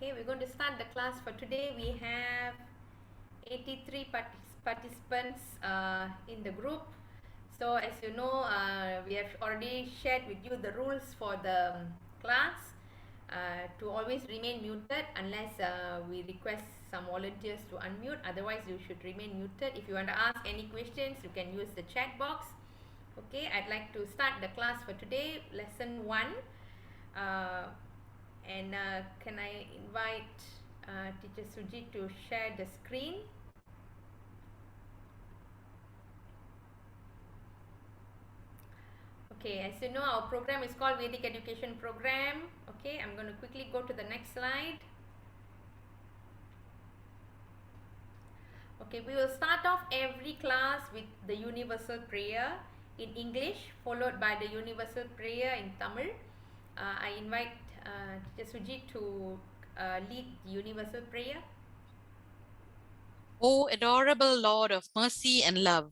Okay, we're going to start the class for today. We have 83 participants in the group. So as you know, we have already shared with you the rules for the class. To always remain muted unless we request some volunteers to unmute. Otherwise, you should remain muted. If you want to ask any questions, you can use the chat box. Okay, I'd like to start the class for today, lesson 1. And can I invite Teacher Suji to share the screen? Okay, as you know, our program is called Vedic Education Program. Okay, I'm going to quickly go to the next slide. Okay, we will start off every class with the universal prayer in English, followed by the universal prayer in Tamil. I invite Teacher Suji to lead the universal prayer. O adorable Lord of mercy and love,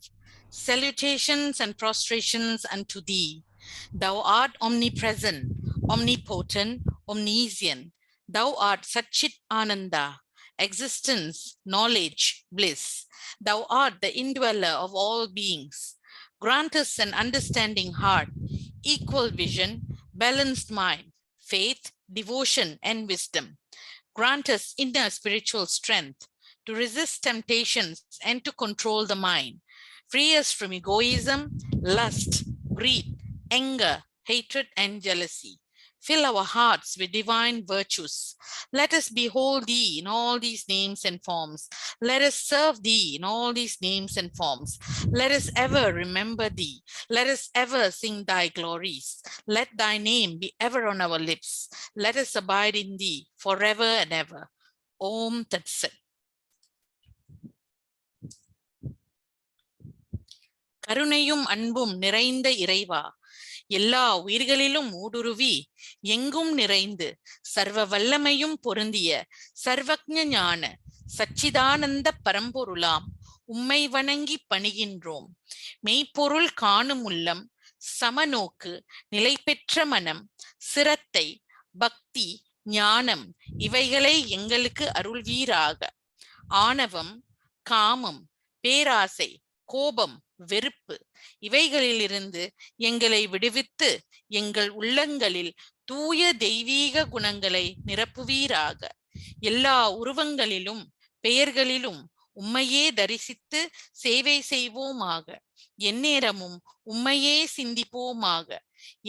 salutations and prostrations unto thee. Thou art omnipresent, omnipotent, omniscient. Thou art Satchit Ananda, existence, knowledge, bliss. Thou art the indweller of all beings. Grant us an understanding heart, equal vision, balanced mind, faith, devotion, and wisdom. Grant us inner spiritual strength to resist temptations and to control the mind. Free us from egoism, lust, greed, anger, hatred, and jealousy. Fill our hearts with divine virtues. Let us behold thee in all these names and forms. Let us serve thee in all these names and forms. Let us ever remember thee. Let us ever sing thy glories. Let thy name be ever on our lips. Let us abide in thee forever and ever. Om Tat Sat. கருணையும் அன்பும் நிறைந்த இறைவா, எல்லா உயிர்களிலும் ஊடுருவி எங்கும் நிறைந்து சர்வ வல்லமையும் பொருந்திய சர்வக்ஞ ஞான சச்சிதானந்த பரம்பொருளாம் உம்மை வணங்கி பணிகின்றோம். மெய்ப்பொருள் காணும் உள்ளம், சமநோக்கு, நிலை பெற்ற மனம், சிரத்தை, பக்தி, ஞானம் இவைகளை எங்களுக்கு அருள்வீராக. ஆணவம், காமம், பேராசை, கோபம், வெறுப்பு இவைகளிலிருந்து எங்களை விடுவித்து எங்கள் உள்ளங்களில் தூய தெய்வீக குணங்களை நிரப்புவீராக. எல்லா உருவங்களிலும் பெயர்களிலும் உம்மையே தரிசித்து சேவை செய்வோமாக. எந்நேரமும் உம்மையே சிந்திப்போமாக.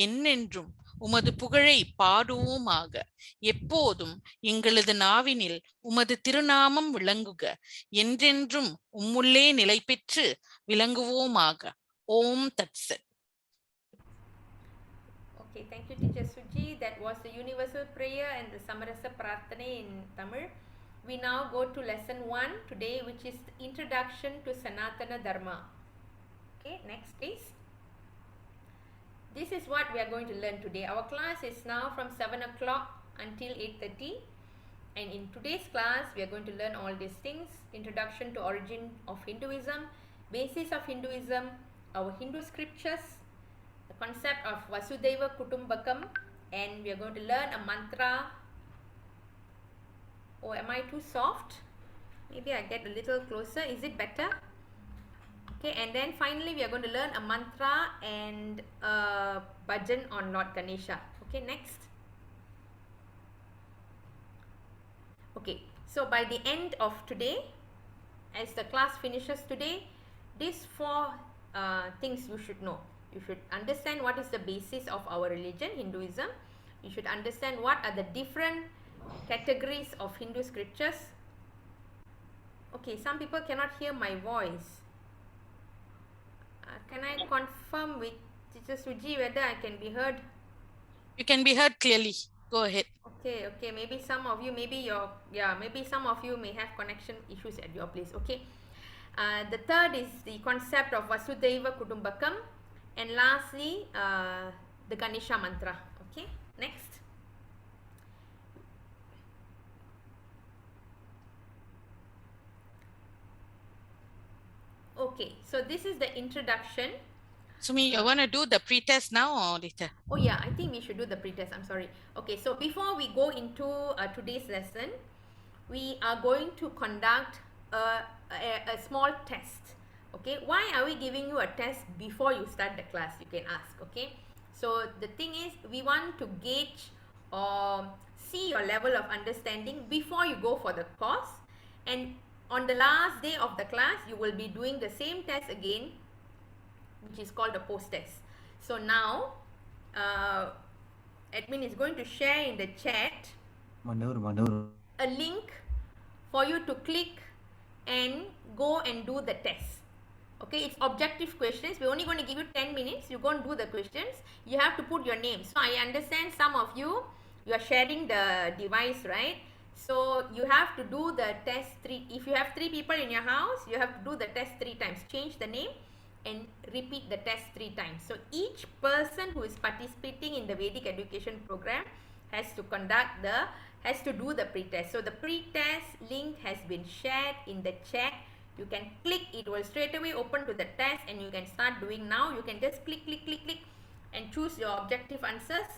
என்னென்றும் உமது புகழை பாடுவோமாக. எப்போதும் எங்களது நாவினில் உமது திருநாமம் விளங்குக. என்றென்றும் உம்முள்ளே நிலை பெற்று விளங்குவோமாக. ஓம் தத் சத். Okay, thank you, Teacher Suji. That was the universal prayer and the Samarasa Prarthane in Tamil. We now go to lesson 1 today, which is the introduction to Sanatana Dharma. Okay, next please. This is what we are going to learn today. Our class is now from 7 o'clock until 8:30. And in today's class, we are going to learn all these things. Introduction to origin of Hinduism, basis of Hinduism, our Hindu scriptures, the concept of Vasudeva Kutumbakam, and we are going to learn a mantra. Oh, am I too soft? Maybe I get a little closer. Is it better? Okay, and then finally we are going to learn a mantra and a bhajan on Lord Ganesha. Okay, next. Okay, so by the end of today, as the class finishes today, these 4 things you should know. You should understand what is the basis of our religion, Hinduism. You should understand what are the different categories of Hindu scriptures. Okay, some people cannot hear my voice. Can I confirm with Teacher Suji whether I can be heard? You can be heard clearly. Go ahead. Okay, maybe some of you, maybe some of you may have connection issues at your place. Okay, the third is the concept of Vasudeva Kutumbakam, and lastly the Ganesha mantra. Okay, next. Okay, so this is the introduction. Sumi, you want to do the pre-test now or later? Oh yeah, I think we should do the pre-test. I'm sorry. Okay, so before we go into today's lesson, we are going to conduct a small test. Okay, why are we giving you a test before you start the class? You can ask. Okay, so the thing is, we want to gauge or see your level of understanding before you go for the course, and on the last day of the class, you will be doing the same test again, which is called a post test. So now, admin is going to share in the chat a link for you to click and go and do the test. Okay, it's objective questions. We're only going to give you 10 minutes. You go and do the questions. You have to put your name. So I understand some of you are sharing the device, right? So you have to do the test if you have 3 people in your house, you have to do the test 3 times. Change the name and repeat the test 3 times. So each person who is participating in the Vedic education program has to do the pre-test. So the pre-test link has been shared in the chat. You can click, it will straight away open to the test, and you can start doing now. You can just click and choose your objective answers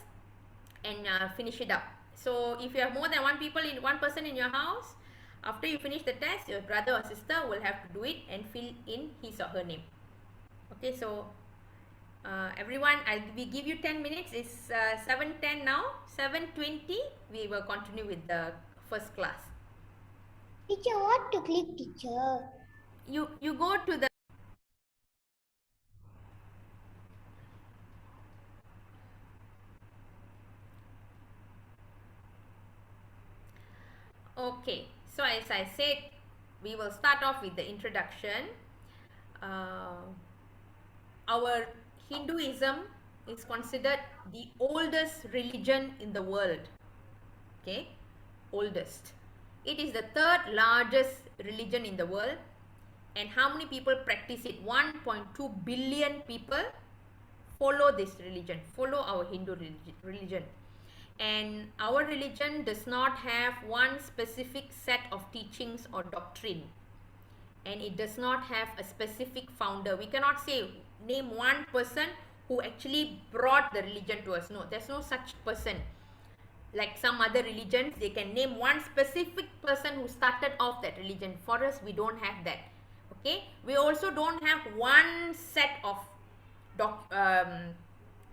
and finish it up. So if you have more than one person in your house, after you finish the test, your brother or sister will have to do it and fill in his or her name. Okay, so everyone, we give you 10 minutes. It's 7:10 now. 7:20 we will continue with the first class. Teacher, what to click, teacher? You go to the okay, so as I said, we will start off with the introduction. Our Hinduism is considered the oldest religion in the world. Okay, oldest. It is the 3rd largest religion in the world. And how many people practice it? 1.2 billion people follow this religion, follow our Hindu religion. And our religion does not have one specific set of teachings or doctrine. And it does not have a specific founder. We cannot say, name one person who actually brought the religion to us. No, there's no such person. Like some other religions, they can name one specific person who started off that religion. For us, we don't have that. Okay, we also don't have one set of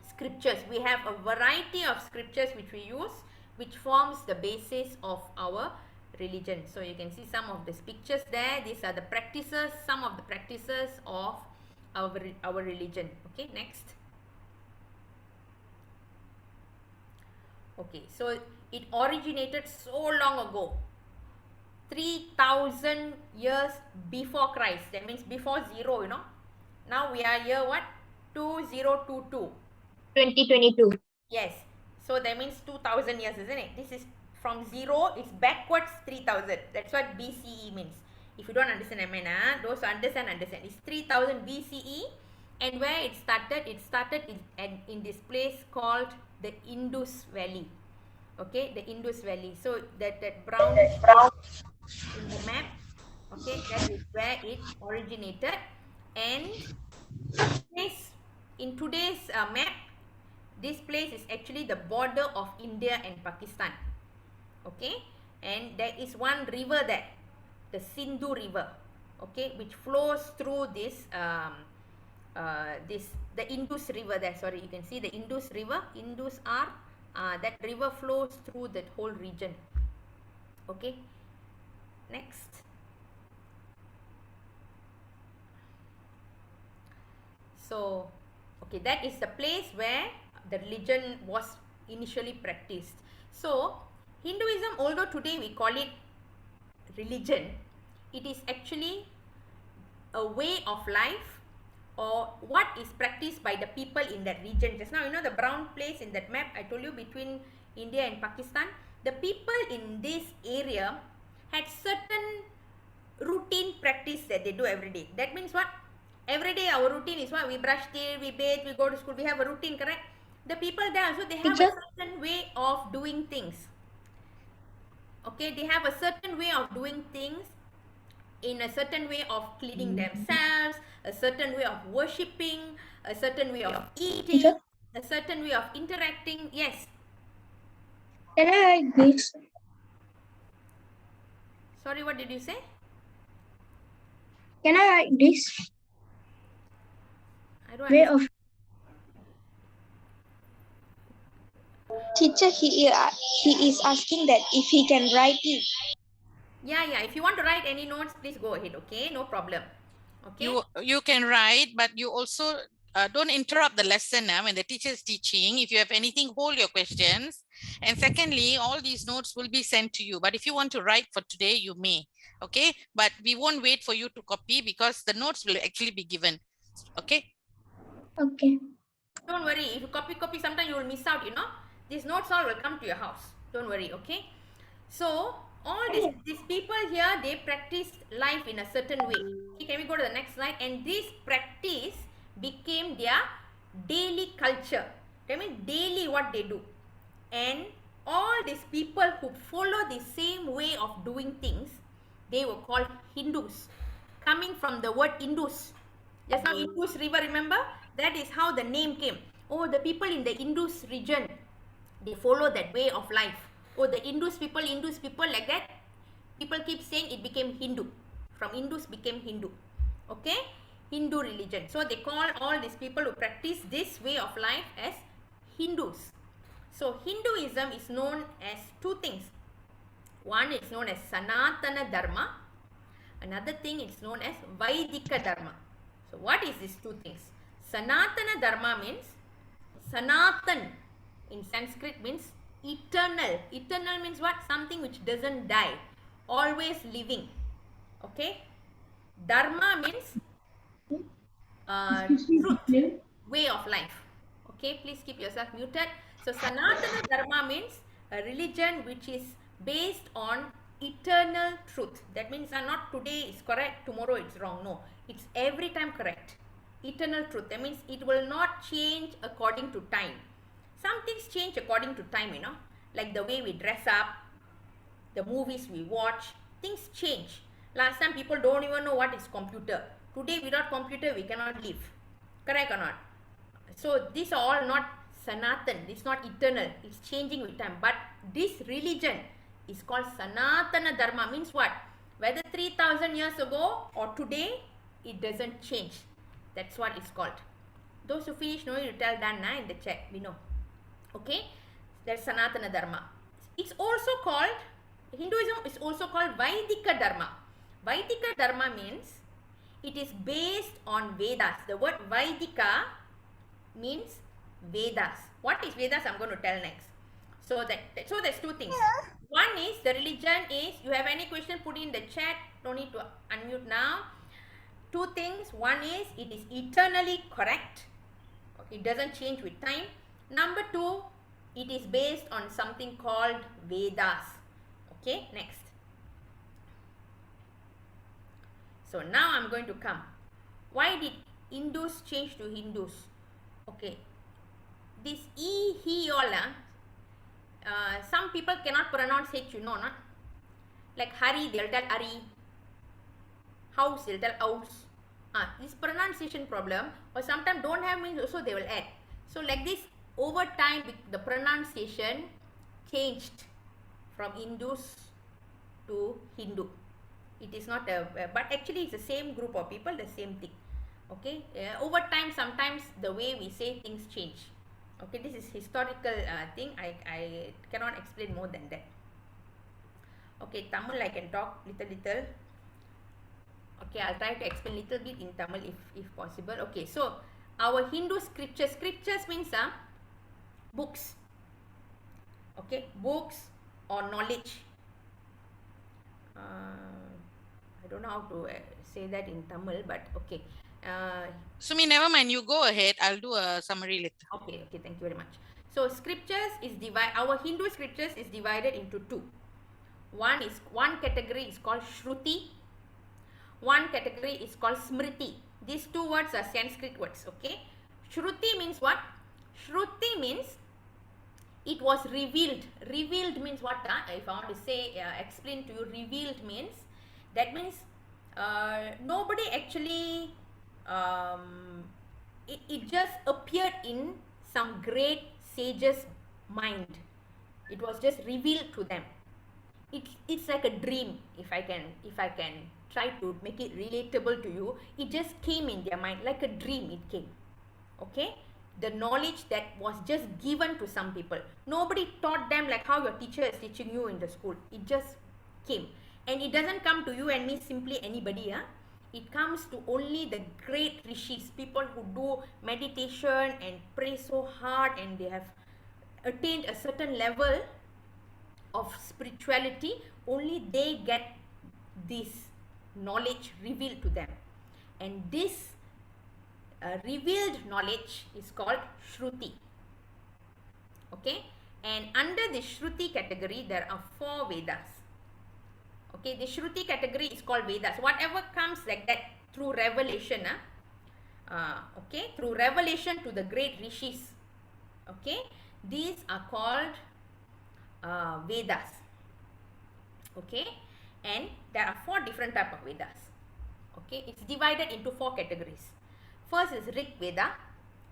scriptures. We have a variety of scriptures which we use, which forms the basis of our religion. So you can see some of these pictures there. These are the practices, some of the practices of our religion. Okay, next. Okay, so it originated so long ago, 3,000 years before Christ. That means before 0, you know. Now we are year what? 2022. 2022. Yes. So that means 2,000 years, isn't it? This is from 0, it's backwards 3,000. That's what BCE means. If you don't understand, those who understand. It's 3,000 BCE. And where it started in this place called the Indus Valley. Okay, the Indus Valley. So that brownish in the map, okay, that is where it originated. And in today's map, this place is actually the border of India and Pakistan. Okay, and there is one river there, the Sindhu River, okay, which flows through this the Indus River there. Sorry, you can see the Indus River. Indus are that river flows through that whole region. Okay, next. So, okay, that is the place where the religion was initially practiced. So, Hinduism, although today we call it religion, it is actually a way of life, or what is practiced by the people in that region. Just now, you know the brown place in that map I told you between India and Pakistan, the people in this area had certain routine practice that they do every day. That means what? Every day our routine is what? We brush teeth, we bathe, we go to school, we have a routine, correct? The people there also, they have a certain way of doing things. Okay, they have a certain way of doing things in a certain way of cleaning themselves, a certain way of worshipping, a certain way of eating, Teacher, a certain way of interacting. Yes. can I write this? Sorry, what did you say? Can I write this I don't way understand. of? Teacher, he is asking that if he can write it. Yeah. If you want to write any notes, please go ahead. Okay, no problem. Okay. You can write, but you also don't interrupt the lesson when the teacher is teaching. If you have anything, hold your questions. And secondly, all these notes will be sent to you. But if you want to write for today, you may. Okay, but we won't wait for you to copy because the notes will actually be given. Okay. Okay. Don't worry. If you copy, sometimes you will miss out. These notes all will come to your house. Don't worry. Okay. So all these people here, they practice life in a certain way. Okay, can we go to the next slide? And this practice became their daily culture. That means daily what they do. And all these people who follow the same way of doing things, they were called Hindus. Coming from the word Indus. Just now Indus river, remember? That is how the name came. Oh, the people in the Indus region, they follow that way of life. Oh, the Indus people, like that. People keep saying it became Hindu. From Indus became Hindu. Okay? Hindu religion. So they call all these people who practice this way of life as Hindus. So Hinduism is known as two things. One is known as Sanatana Dharma. Another thing is known as VEDIC Dharma. So what is these two things? Sanatana Dharma means, Sanatan in Sanskrit means eternal. Eternal means what? Something which doesn't die. Always living. Okay? Dharma means truth, way of life. Okay, please keep yourself muted. So Sanatana Dharma means a religion which is based on eternal truth. That means not today is correct, tomorrow it's wrong. No, it's every time correct. Eternal truth. That means it will not change according to time. Some things change according to time, like the way we dress up, the movies we watch, things change. Last time people don't even know what is computer. Today without computer we cannot live. Correct or not? So these are all not Sanatan. It's not eternal. It's changing with time. But this religion is called Sanatana Dharma. Means what? Whether 3000 years ago or today, it doesn't change. That's what it's called. Those who finish know, you tell Dan in the chat. We know. Okay? That's Sanatana Dharma. It's also called, Hinduism is also called Vaidika Dharma. Vaidika Dharma means it is based on Vedas. The word Vaidika means Vedas. What is Vedas? I'm going to tell next. So there's two things. One is the religion is, you have any question, put in the chat. Don't need to unmute now. Two things. One is it is eternally correct. It doesn't change with time. Number two, it is based on something called Vedas. Okay, next. So now I'm going to come. Why did Indus change to Hindus? Okay, this he, all, some people cannot pronounce H, not? Like Hari, they'll tell Ari. House, they'll tell house. This pronunciation problem, or sometimes don't have means also they will add. So like this, over time, the pronunciation changed from Indus to Hindu. It is not but actually it's the same group of people, the same thing. Okay, over time sometimes the way we say things change. Okay, this is historical thing. I cannot explain more than that. Okay, Tamil I can talk little. Okay, I'll try to explain little bit in Tamil if possible. Okay, so our Hindu scriptures means books. Okay, books or knowledge. I don't know how to say that in Tamil, but okay. Sumi, never mind. You go ahead. I'll do a summary later. Okay, thank you very much. So scriptures is our Hindu scriptures is divided into two. One category is called Shruti. One category is called Smriti. These two words are Sanskrit words. Okay. Shruti means what? Shruti means it was revealed. Revealed means what? If I want to say, explain to you, revealed means, that means nobody actually, it just appeared in some great sage's mind. It was just revealed to them. It's like a dream. If I can try to make it relatable to you, it just came in their mind like a dream. It came, okay? The knowledge that was just given to some people. Nobody taught them like how your teacher is teaching you in the school. It just came, and it doesn't come to you and me simply anybody. It comes to only the great rishis, people who do meditation and pray so hard, and they have attained a certain level of spirituality. Only they get this knowledge revealed to them, and this revealed knowledge is called Shruti. Okay, and under the Shruti category there are 4 Vedas. Okay, the Shruti category is called Vedas. Whatever comes like that through revelation, okay, through revelation to the great rishis, okay, these are called Vedas. Okay, and there are 4 different type of Vedas. Okay, it's divided into 4 categories. First is Rig Veda,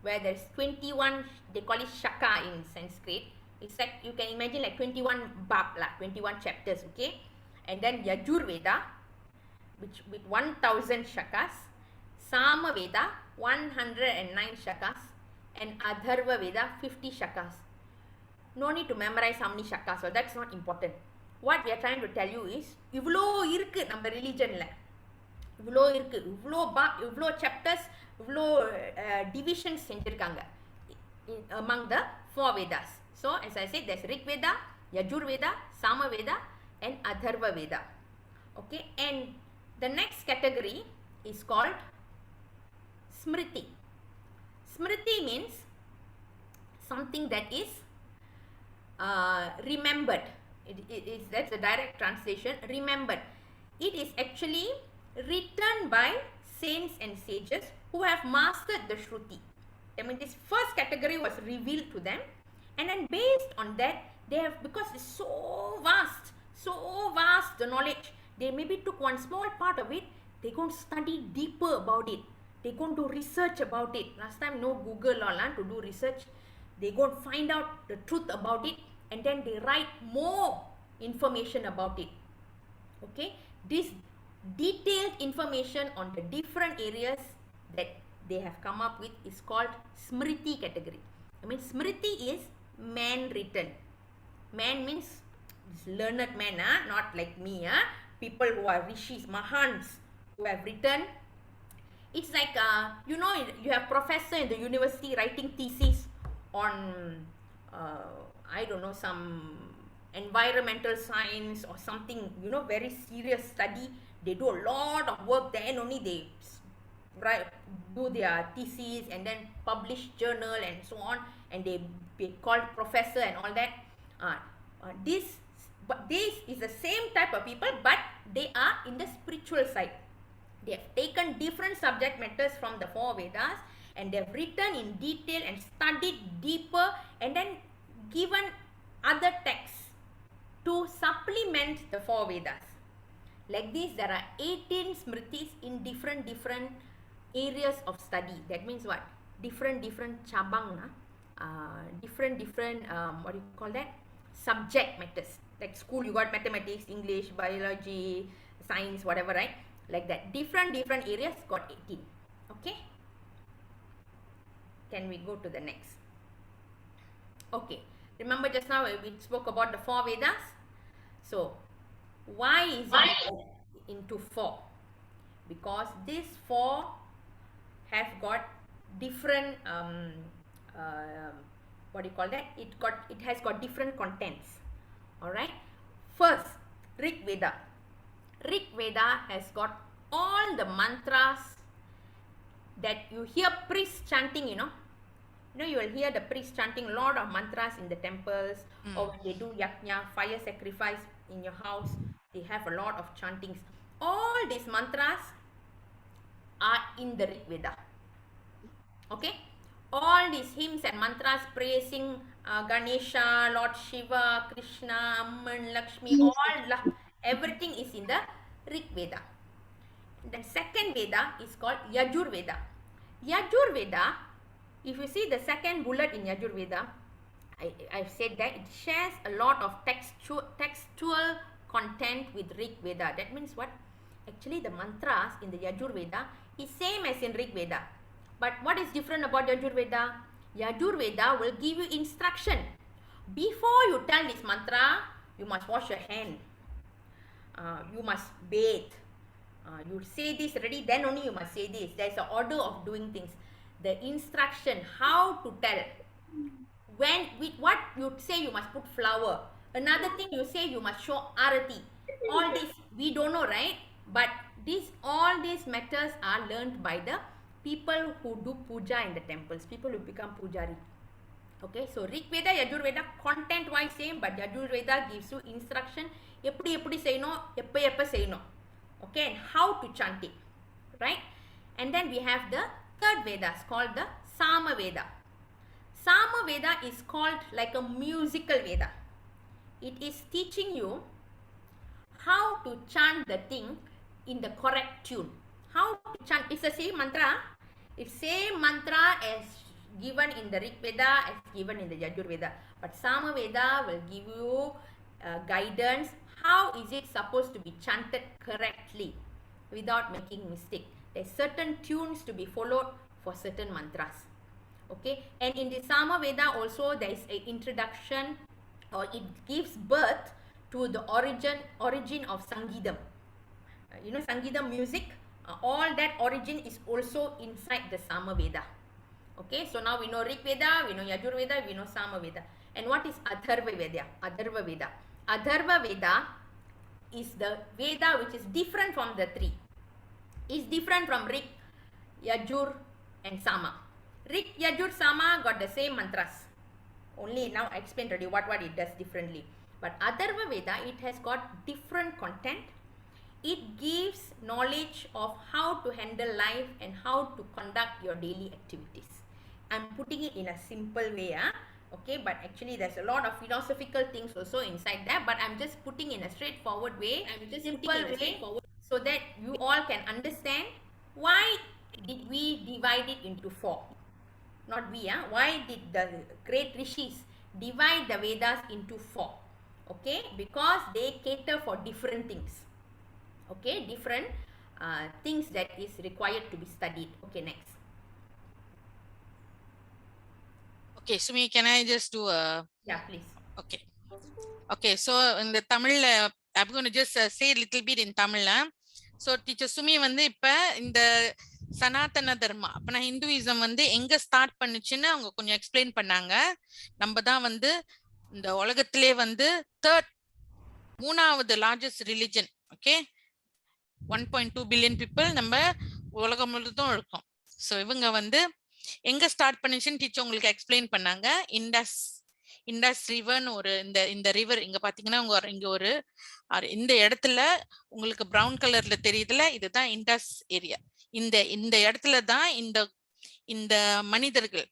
where there is 21, they call it Shaka in Sanskrit. It's like, you can imagine like 21 bab, 21 chapters, okay. And then Yajur Veda, which with 1000 shakas, Sama Veda 109 shakas, and Adharva Veda 50 shakas. No need to memorize how many shakas, so that's not important. What we are trying to tell you is, இவ்ளோ இருக்கு நம்ம ரிலிஜன்ல, இவ்ளோ இருக்கு, இவ்ளோ chapters, இவ்ளோ divisions செஞ்சிருக்காங்க among the 4 Vedas. So as I said, there's Rig Veda, Yajur Veda, Sama Veda, and Atharva Veda. Okay, and the next category is called Smriti. Smriti means something that is remembered. That's a direct translation, remembered. It is actually written by saints and sages who have mastered the Shruti. I mean, this first category was revealed to them, and then based on that, they have, because it's so vast, the knowledge, they maybe took one small part of it, they go and study deeper about it, they go and do research about it. Last time no Google or to do research, they go and find out the truth about it, and then they write more information about it. Okay, this detailed information on the different areas that they have come up with is called Smriti category. I mean, Smriti is man written. Man means learned man, not like me, people who are rishis, mahans, who have written. It's like, you know, you have professor in the university writing thesis on, I don't know, some environmental science or something, you know, very serious study. They do a lot of work, then only they do their thesis and then publish journal and so on, and they be called professor and all that. This is the same type of people, but they are in the spiritual side. They have taken different subject matters from the 4 Vedas, and they have written in detail and studied deeper, and then given other texts to supplement the 4 Vedas. Like this, there are 18 Smritis in different areas of study. That means what? Different chabang, different what do you call that? Subject matters. Like school, you got mathematics, English, biology, science, whatever, right? Like that. Different areas got 18. Okay? Can we go to the next? Okay. Remember just now we spoke about the 4 Vedas? So, why is it into 4? Because these 4 have got different, what do you call that? It has got different contents. Alright? First, Rig Veda. Rig Veda has got all the mantras that you hear priests chanting, you know. You know, you will hear the priests chanting a lot of mantras in the temples, or when they do yajna, fire sacrifice in your house, they have a lot of chantings. All these mantras are in the Rig Veda. Okay? All these hymns and mantras praising Ganesha, Lord Shiva, Krishna, Amman, Lakshmi, everything is in the Rig Veda. The second Veda is called Yajur Veda. Yajur Veda, if you see the second bullet in Yajur Veda, I've said that it shares a lot of textual content with Rig Veda. That means what? Actually, the mantras in the Yajur Veda is same as in Rig Veda. But what is different about Yajur Veda? Yajur Veda will give you instruction. Before you tell this mantra, you must wash your hand. You must bathe. You say this already, then only you must say this. There is an order of doing things. The instruction, how to tell. When with what you say, you must put flower. Another thing you say, you must show arati. All this we don't know, right? But all these matters are learned by the people who do puja in the temples, people who become pujari. Okay, so Rig Veda, Yajur Veda, content wise same, but Yajur Veda gives you instruction. Eppadi seyano, eppa seyano. Okay, and how to chant it, right? And then we have the third Veda, called the Sama Veda. Sama Veda is called like a musical Veda. It is teaching you how to chant the thing in the correct tune. How to chant, it's the same mantra. It's same mantra as given in the Rig Veda as given in the Yajur Veda. But Sama Veda will give you guidance. How is it supposed to be chanted correctly without making mistake? There's certain tunes to be followed for certain mantras. Okay, and in the Sama Veda also there is an introduction, or it gives birth to the origin of Sangeetam. You know Sangeetam music, all that origin is also inside the Sama Veda. Okay, so now we know Rig Veda, we know Yajur Veda, we know Sama Veda. And what is Atharva Veda? Atharva Veda. Atharva Veda is the Veda which is different from the three. It's different from Rig, Yajur and Sama. Rig, Yajur, Sama got the same mantras. Only now I explained already what it does differently. But Atharva Veda, it has got different content. It gives knowledge of how to handle life and how to conduct your daily activities. I'm putting it in a simple way, okay, but actually there's a lot of philosophical things also inside that, but I'm just putting in a straightforward way, so that you all can understand why did we divide it into four. Not we, why did the great rishis divide the Vedas into four? Okay, because they cater for different things. Okay, different things that is required to be studied. Okay, next. Okay, Sumi, can I just do a... Yeah, please. Okay. Okay, so in the Tamil, I'm going to just say a little bit in Tamil. So teacher Sumi வந்து இப்ப இந்த சனாதன தர்மா அப்ப Hinduism வந்து எங்க start பண்ணுச்சுன்னு அவங்க கொஞ்சம் explain பண்ணாங்க. நம்ம தான் வந்து இந்த உலகத்திலே வந்து மூணாவது largest religion. Okay, 1.2 billion people நம்ம உலகம் முழுதும் இருக்கோம். ஸோ இவங்க வந்து எங்க ஸ்டார்ட் பண்ணுச்சுன்னு டீச்சர் உங்களுக்கு எக்ஸ்பிளைன் பண்ணாங்க. இண்டஸ் ரிவர்னு ஒரு இந்த ரிவர் இங்க பாத்தீங்கன்னா இங்க ஒரு இந்த இடத்துல உங்களுக்கு பிரவுன் கலர்ல தெரியுதுல, இதுதான் இண்டஸ் ஏரியா. இந்த இடத்துல தான் இந்த மனிதர்கள்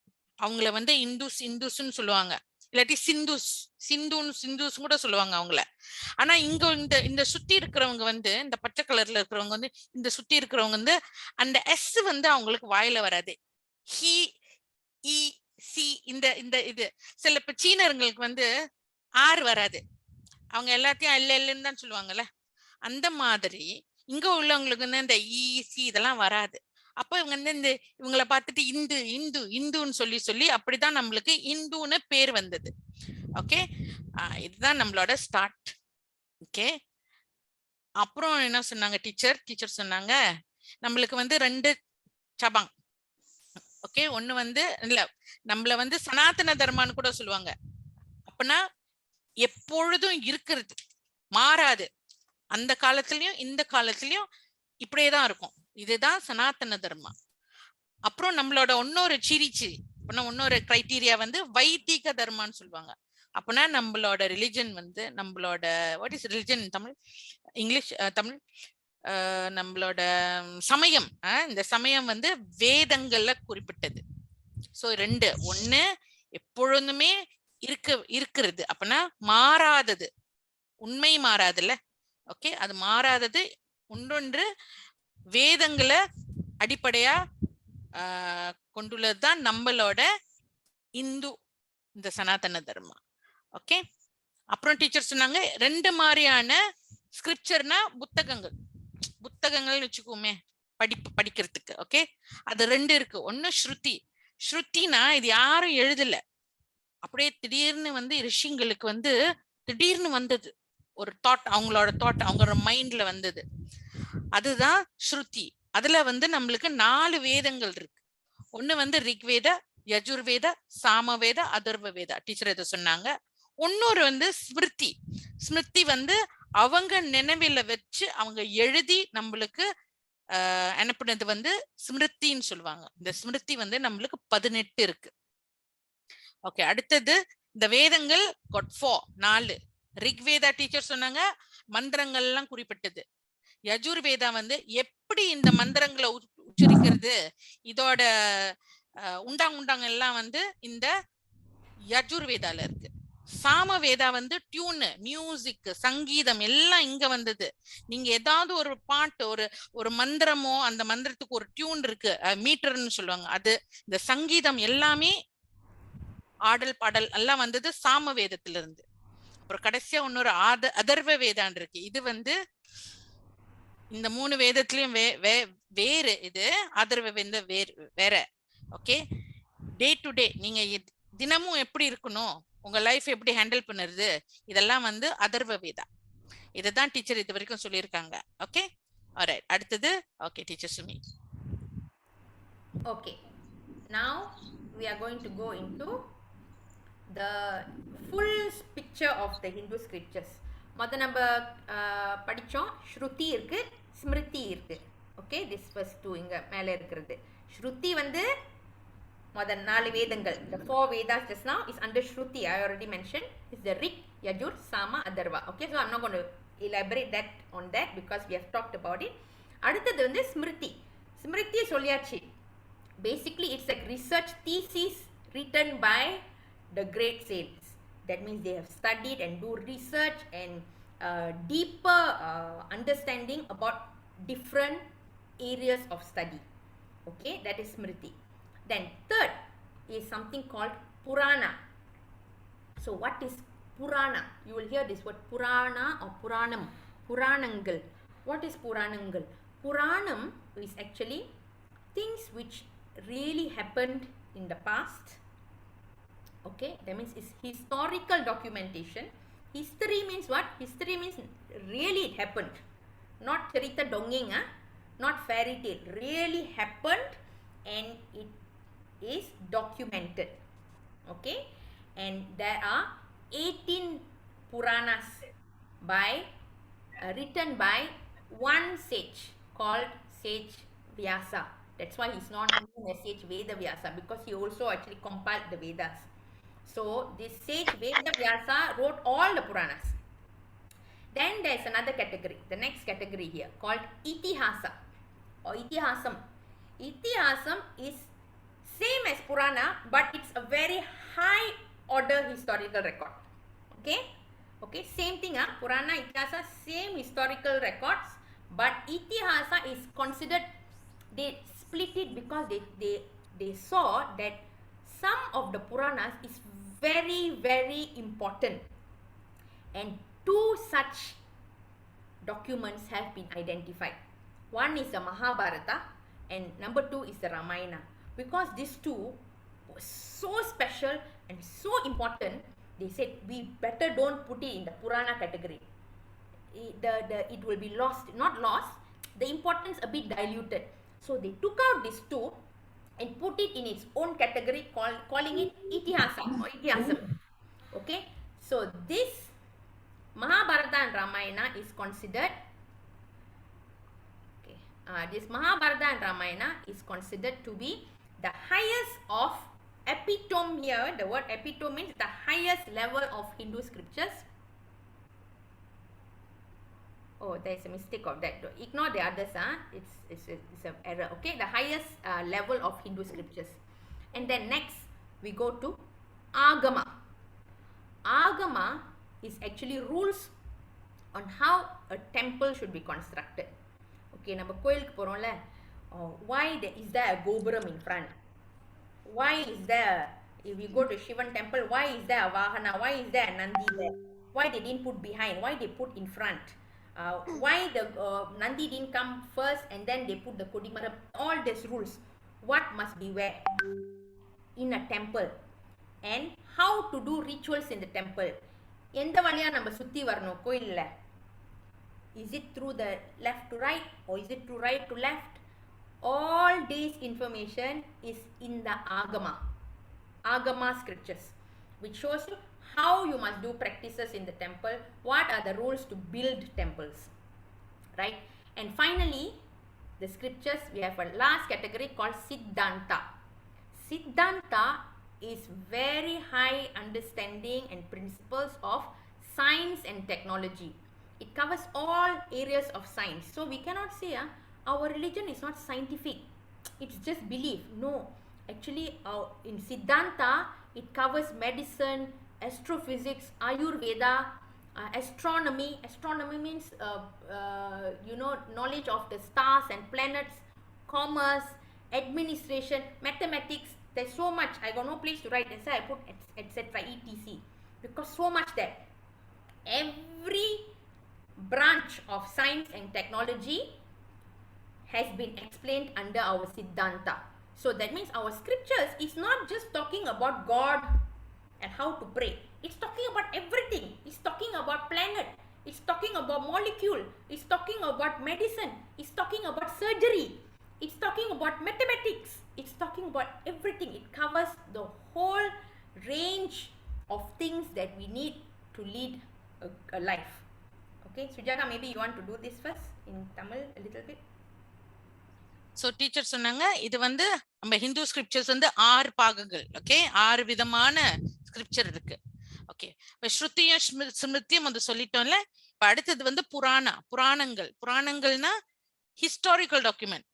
அவங்கள வந்து இந்துஸ்ன்னு சொல்லுவாங்க, இல்லாட்டி சிந்துஸ் கூட சொல்லுவாங்க அவங்கள. ஆனா இங்க இந்த சுத்தி இருக்கிறவங்க வந்து இந்த பச்சை கலர்ல இருக்கிறவங்க வந்து இந்த சுத்தி இருக்கிறவங்க வந்து அந்த எஸ் வந்து அவங்களுக்கு வாயில வராது. ஹி இ சி இந்த இது சில இப்ப சீனர்களுக்கு வந்து ஆர் வராது, அவங்க எல்லாத்தையும் இல்லன்னு தான் சொல்லுவாங்கல்ல. அந்த மாதிரி இங்க உள்ளவங்களுக்கு வந்து இந்த இ சி இதெல்லாம் வராது. அப்ப இவங்க வந்து இவங்களை பார்த்துட்டு இந்துன்னு சொல்லி அப்படிதான் நம்மளுக்கு இந்துன்னு பேர் வந்தது. ஓகே, இதுதான் நம்மளோட ஸ்டார்ட். ஓகே, அப்புறம் என்ன சொன்னாங்க டீச்சர் சொன்னாங்க நம்மளுக்கு வந்து 2 சபாங். ஓகே, ஒண்ணு வந்து இல்ல நம்மள வந்து சனாதன தர்மான்னு கூட சொல்லுவாங்க. அப்படின்னா எப்பொழுதும் இருக்கிறது, மாறாது, அந்த காலத்திலயும் இந்த காலத்திலயும் இப்படியேதான் இருக்கும். இதுதான் சனாதன தர்மா. அப்புறம் நம்மளோட இன்னொரு இன்னொரு கிரைட்டீரியா வந்து வைதிக தர்மான்னு சொல்லுவாங்க. அப்படின்னா நம்மளோட ரிலிஜன் வந்து நம்மளோட what is religion Tamil English Tamil நம்மளோட சமயம், இந்த சமயம் வந்து வேதங்கள்ல குறிப்பிட்டது. சோ 2, ஒண்ணு எப்பொழுதுமே இருக்கிறது, அப்படின்னா மாறாதது, உண்மை மாறாதுல்ல. ஓகே, அது மாறாதது. இன்னொன்று வேதங்களை அடிப்படையா கொண்டுள்ளதுதான் நம்மளோட இந்து இந்த சனாதன தர்மா. ஓகே, அப்புறம் டீச்சர் சொன்னாங்க 2 மாதிரியான ஸ்கிரிப்சர்னா புத்தகங்கள்னு வச்சுக்கோமே படிக்கிறதுக்கு. ஓகே, அது 2 இருக்கு. ஒன்னு ஸ்ருதி. ஸ்ருதினா இது யாரும் எழுதல, அப்படியே திடீர்னு ரிஷிங்களுக்கு திடீர்னு வந்தது ஒரு தாட், அவங்களோட மைண்ட்ல வந்தது. அதுதான் ஸ்ருதி. அதுல நம்மளுக்கு 4 வேதங்கள் இருக்கு. ஒண்ணு ரிக்வேத, யஜுர்வேத, சாமவேத, அதர்வ வேதா. டீச்சர் இதை சொன்னாங்க. இன்னொரு ஸ்மிருதி. ஸ்மிருதி அவங்க நினைவில வச்சு அவங்க எழுதி நம்மளுக்கு அனுப்புனது ஸ்மிருதின்னு சொல்லுவாங்க. இந்த ஸ்மிருதி நம்மளுக்கு 18 இருக்கு. ஓகே, அடுத்தது இந்த வேதங்கள் got 4. ரிக்வேதா டீச்சர் சொன்னாங்க மந்திரங்கள் எல்லாம் குறிப்பிட்டது. யஜுர்வேதா எப்படி இந்த மந்திரங்களை உச்சரிக்கிறது, இதோட உண்டாங்க எல்லாம் இந்த யஜுர்வேதால இருக்கு. சாமவேதா டியூன், மியூசிக், சங்கீதம் எல்லாம் இங்க வந்தது. நீங்க ஏதாவது ஒரு பாட்டு, ஒரு மந்திரமோ, அந்த மந்திரத்துக்கு ஒரு டியூன் இருக்கு, மீட்டர்னு சொல்லுவாங்க, அது இந்த சங்கீதம் எல்லாமே ஆடல் பாடல் எல்லாம் சாம வேதத்துல இருந்து. அப்புறம் கடைசியா இன்னொரு அதர்வ வேதான் இருக்கு. இது இந்த 3 வேதத்திலயும் வேறு. இது அதர்வ வேற. ஓகே, டே டு டே நீங்க தினமும் எப்படி இருக்கணும், உங்க லைஃப் எப்படி ஹேண்டில் பண்ணுறது, இதெல்லாம் அதர்வ வேதா. இதுதான் டீச்சர் இது வரைக்கும் சொல்லியிருக்காங்க. Okay, alright. அடுத்தது okay teacher Sumi. Okay, now we are going to go into the full picture of the Hindu scriptures. மொத நம்ம படித்தோம், ஸ்ருதி இருக்கு, ஸ்மிருதி இருக்கு. ஓகே, திஸ் ஃபர்ஸ்ட் 2 இங்கே மேலே இருக்கிறது. ஸ்ருதி மொதல் 4 வேதங்கள், the 4 Vedas just now is under Shruti. I already mentioned is the Rig, Yajur, Sama, Atharva. Okay, so I'm not going to elaborate that on that because we have talked about it. அடுத்தது Smriti. Smriti சொல்லியாச்சு. Basically it's like research thesis written by the great saints. That means they have studied and do research and deeper understanding about different areas of study. Okay, that is Smriti. Then third is something called Purana. So what is Purana? You will hear this word Purana or Puranam. Puranangal. What is Puranangal? Puranam is actually things which really happened in the past. Okay, that means it's historical documentation. History means what? History means really it happened. Not charita dongeng, not fairy tale. Really happened and it is documented. Okay, and there are 18 Puranas written by one sage called Sage Vyasa. That's why he's not known as Sage Veda Vyasa, because he also actually compiled the Vedas. So this Sage Veda Vyasa wrote all the Puranas. Then there's another category, the next category here, called Itihasa or Itihasam. Itihasam is same as Purana, but it's a very high order historical record. Okay, same thing, Purana, Itihasa, same historical records, but Itihasa is considered, they split it because they saw that some of the Puranas is very, very important, and 2 such documents have been identified. One is the Mahabharata and number 2 is the Ramayana. Because these 2 were so special and so important, they said we better don't put it in the Purana category. It will be lost, not lost, the importance a bit diluted. So they took out these 2 and put it in its own category, calling it Itihasam or Itihasam. Okay, so this Mahabharata and Ramayana is considered, this Mahabharata and Ramayana is considered to be the highest of epitome here. The word epitome means the highest level of Hindu scriptures. Oh, there is a mistake of that. Ignore the others. It's an error. Okay, the highest level of Hindu scriptures. And then next we go to Agama. Agama is actually rules on how a temple should be constructed. Okay, நம்ம கோயிலுக்கு போறோம்ல, why is there a gopuram in front? Why is there, if you go to Shivan temple, why is there a Vahana? Why is there a Nandi there? Why they didn't put behind? Why they put in front? Why the Nandi didn't come first and then they put the Kodimaram? All these rules. What must be where in a temple? And how to do rituals in the temple? எந்த வழியா நம்ம சுத்தி வரணும் கோயில்ல? Is it through the left to right or is it through right to left? All this information is in the Agama scriptures, which shows you how you must do practices in the temple, what are the rules to build temples, right? And finally, the scriptures, we have a last category called Siddhanta. Siddhanta is very high understanding and principles of science and technology. It covers all areas of science. So we cannot say our religion is not scientific, it's just belief. No, actually in Siddhanta it covers medicine, astrophysics, Ayurveda, astronomy. Astronomy means knowledge of the stars and planets, commerce, administration, mathematics. There's so much, I got no place to write, that's why I put etc. etc. because so much there. Every branch of science and technology has been explained under our Siddhanta. So that means our scriptures is not just talking about God and how to pray. It's talking about everything. It's talking about planet. It's talking about molecule. It's talking about medicine. It's talking about surgery. It's talking about mathematics. It's talking about everything. It covers the whole range of things that we need to lead a life. Okay, Sujata, maybe you want to do this first in Tamil a little bit. So teacher சொன்னாங்க இது வந்து நம்ம Hindu scriptures வந்து 6 பாகங்கள். Okay, 6 விதமான scripture இருக்கு. Okay, இப்போ ஸ்ருதியும் ஸ்மிருதியும் வந்து சொல்லிட்டோம்ல. இப்போ அடுத்தது வந்து புராணங்கள். புராணங்கள்னா ஹிஸ்டாரிக்கல் டாக்குமெண்ட்.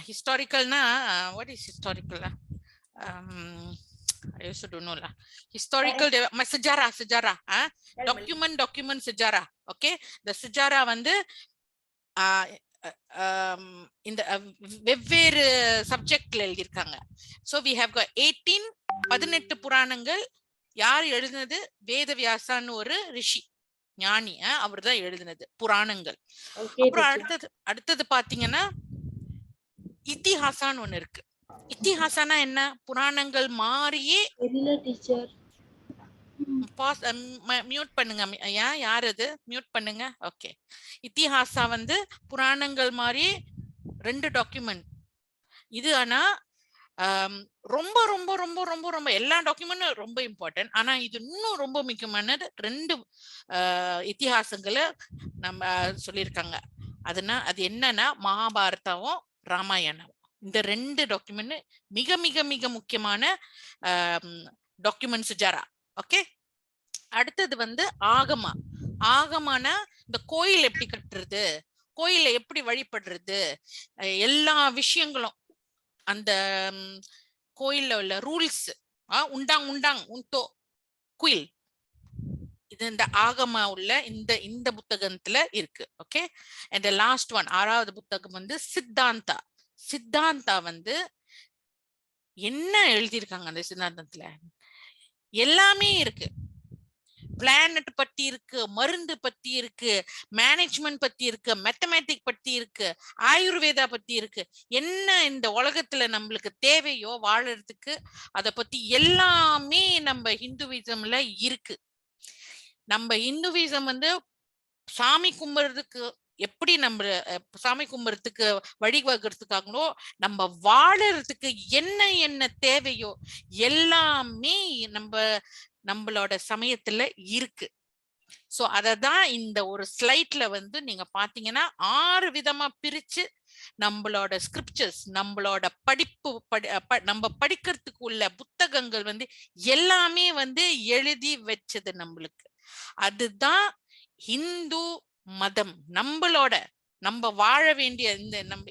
ஹிஸ்டாரிக்கல்னா what is historical? I also don't know lah. Historical sejarah document sejarah. Okay, the sejarah வந்து இந்த வெவ்வேறு சப்ஜெக்ட்ல எழுதியிருக்காங்க. ஸோ வி ஹேவ் got 18 புராணங்கள். யார் எழுதினது? வேதவியாசான்னு ஒரு ரிஷி ஞானி, அவர் தான் எழுதினது புராணங்கள். அப்புறம் அடுத்தது பாத்தீங்கன்னா இத்திஹாசான்னு ஒண்ணு இருக்கு. இத்திஹாசானா என்ன? புராணங்கள் மாறியே. மியூட் பண்ணுங்க ஐயா, யார் அது? மியூட் பண்ணுங்க. ஓகே, இத்திஹாசா வந்து புராணங்கள் மாதிரி 2 டாக்குமெண்ட் இது. ஆனா ரொம்ப ரொம்ப ரொம்ப ரொம்ப ரொம்ப எல்லா டாக்குமெண்ட்டும் ரொம்ப இம்பார்ட்டன்ட். ஆனா இது இன்னும் ரொம்ப முக்கியமானது 2 இத்திஹாசங்களை நம்ம சொல்லியிருக்காங்க. அது என்னன்னா மகாபாரதமும் ராமாயணம். இந்த 2 டாக்குமெண்ட் மிக மிக மிக முக்கியமான டாக்குமெண்ட் செஜாரா. ஓகே, அடுத்தது வந்து ஆகமானா இந்த கோயில் எப்படி கட்டுறது, கோயில எப்படி வழிபடுறது, எல்லா விஷயங்களும் அந்த கோயில்ல உள்ள ரூல்ஸ், உண்டோ குயில், இது இந்த ஆகமா உள்ள இந்த புத்தகத்துல இருக்கு. Okay, and the last one 6வது புத்தகம் வந்து சித்தாந்தா வந்து என்ன எழுதியிருக்காங்க அந்த சித்தாந்தத்துல? எல்லாமே இருக்கு. பிளானட் பத்தி இருக்கு, மருந்து பத்தி இருக்கு, மேனேஜ்மெண்ட் பத்தி இருக்கு, மேத்தமேட்டிக் பத்தி இருக்கு, ஆயுர்வேதா பத்தி இருக்கு. என்ன இந்த உலகத்துல நம்மளுக்கு தேவையோ வாழறதுக்கு அதை பத்தி எல்லாமே நம்ம ஹிந்துவிசம்ல இருக்கு. நம்ம ஹிந்துவிசம் வந்து சாமி கும்பிடுறதுக்கு எப்படி நம்ம சாமி கும்பிடுறதுக்கு வழிவகுறதுக்காகவோ நம்ம வாழறதுக்கு என்ன தேவையோ எல்லாமே நம்மளோட சமயத்துல இருக்கு. சோ அததான் இந்த ஒரு ஸ்லைட்ல வந்து நீங்க பாத்தீங்கன்னா 6 விதமா பிரிச்சு நம்மளோட ஸ்கிரிப்சர்ஸ், நம்மளோட நம்ம படிக்கிறதுக்கு உள்ள புத்தகங்கள் வந்து எல்லாமே வந்து எழுதி வச்சது நம்மளுக்கு. அதுதான் ஹிந்து மதம். நம்ம வாழ வேண்டிய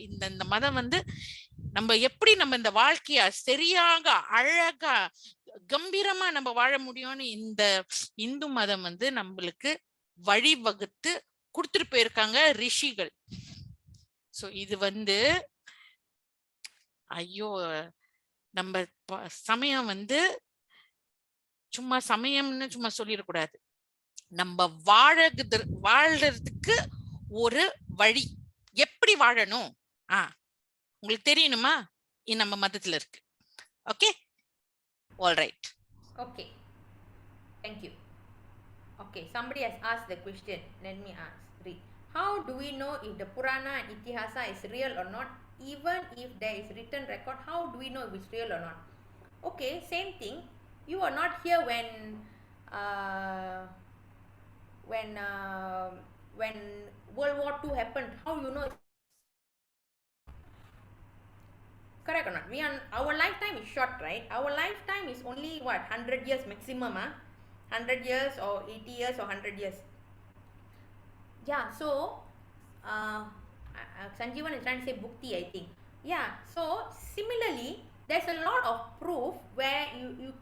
இந்த மதம் வந்து நம்ம எப்படி நம்ம இந்த வாழ்க்கைய சரியாக அழகா கம்பீரமா நம்ம வாழ முடியும்னு இந்த இந்து மதம் வந்து நம்மளுக்கு வழிவகுத்து கொடுத்துட்டு போயிருக்காங்க ரிஷிகள். ஸோ இது வந்து ஐயோ நம்ம சமயம் வந்து சும்மா சமயம்னு சும்மா சொல்லிடக்கூடாது. நம்ம வாழறதுக்கு ஒரு வழி, எப்படி வாழணும் உங்களுக்கு தெரியணுமா? நம்ம மதத்துல இருக்கு. Okay, all right. Okay, thank you. Okay, somebody has asked the question. Let me read. How do we know if the Purana and Itihasa is real or not? Even if there is written record, how do we know if it's real or not? Okay, same thing. You were not here when World War II happened. How you know? Correct or not? Our lifetime is short, right? Our lifetime is only what, 100 years maximum, 100 years or 80 years or 100 years. Yeah, so Sanjeevan is trying to say bhukti, I think. Yeah, so similarly, there's a lot of proof where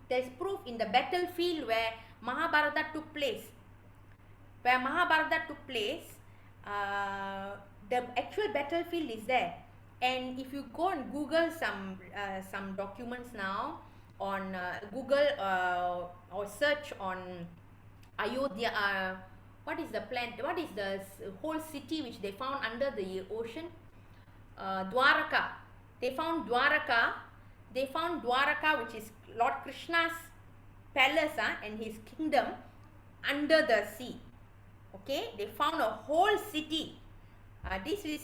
there's proof in the battlefield where Mahabharata took place. Where Mahabharata took place, the actual battlefield is there. And if you go and Google some documents now on Google or search on Ayodhya, what is the plan? What is the whole city which they found under the ocean? Dwaraka. They found Dwaraka. They found Dwaraka, which is Lord Krishna's palace and his kingdom under the sea. Okay, they found a whole city. This is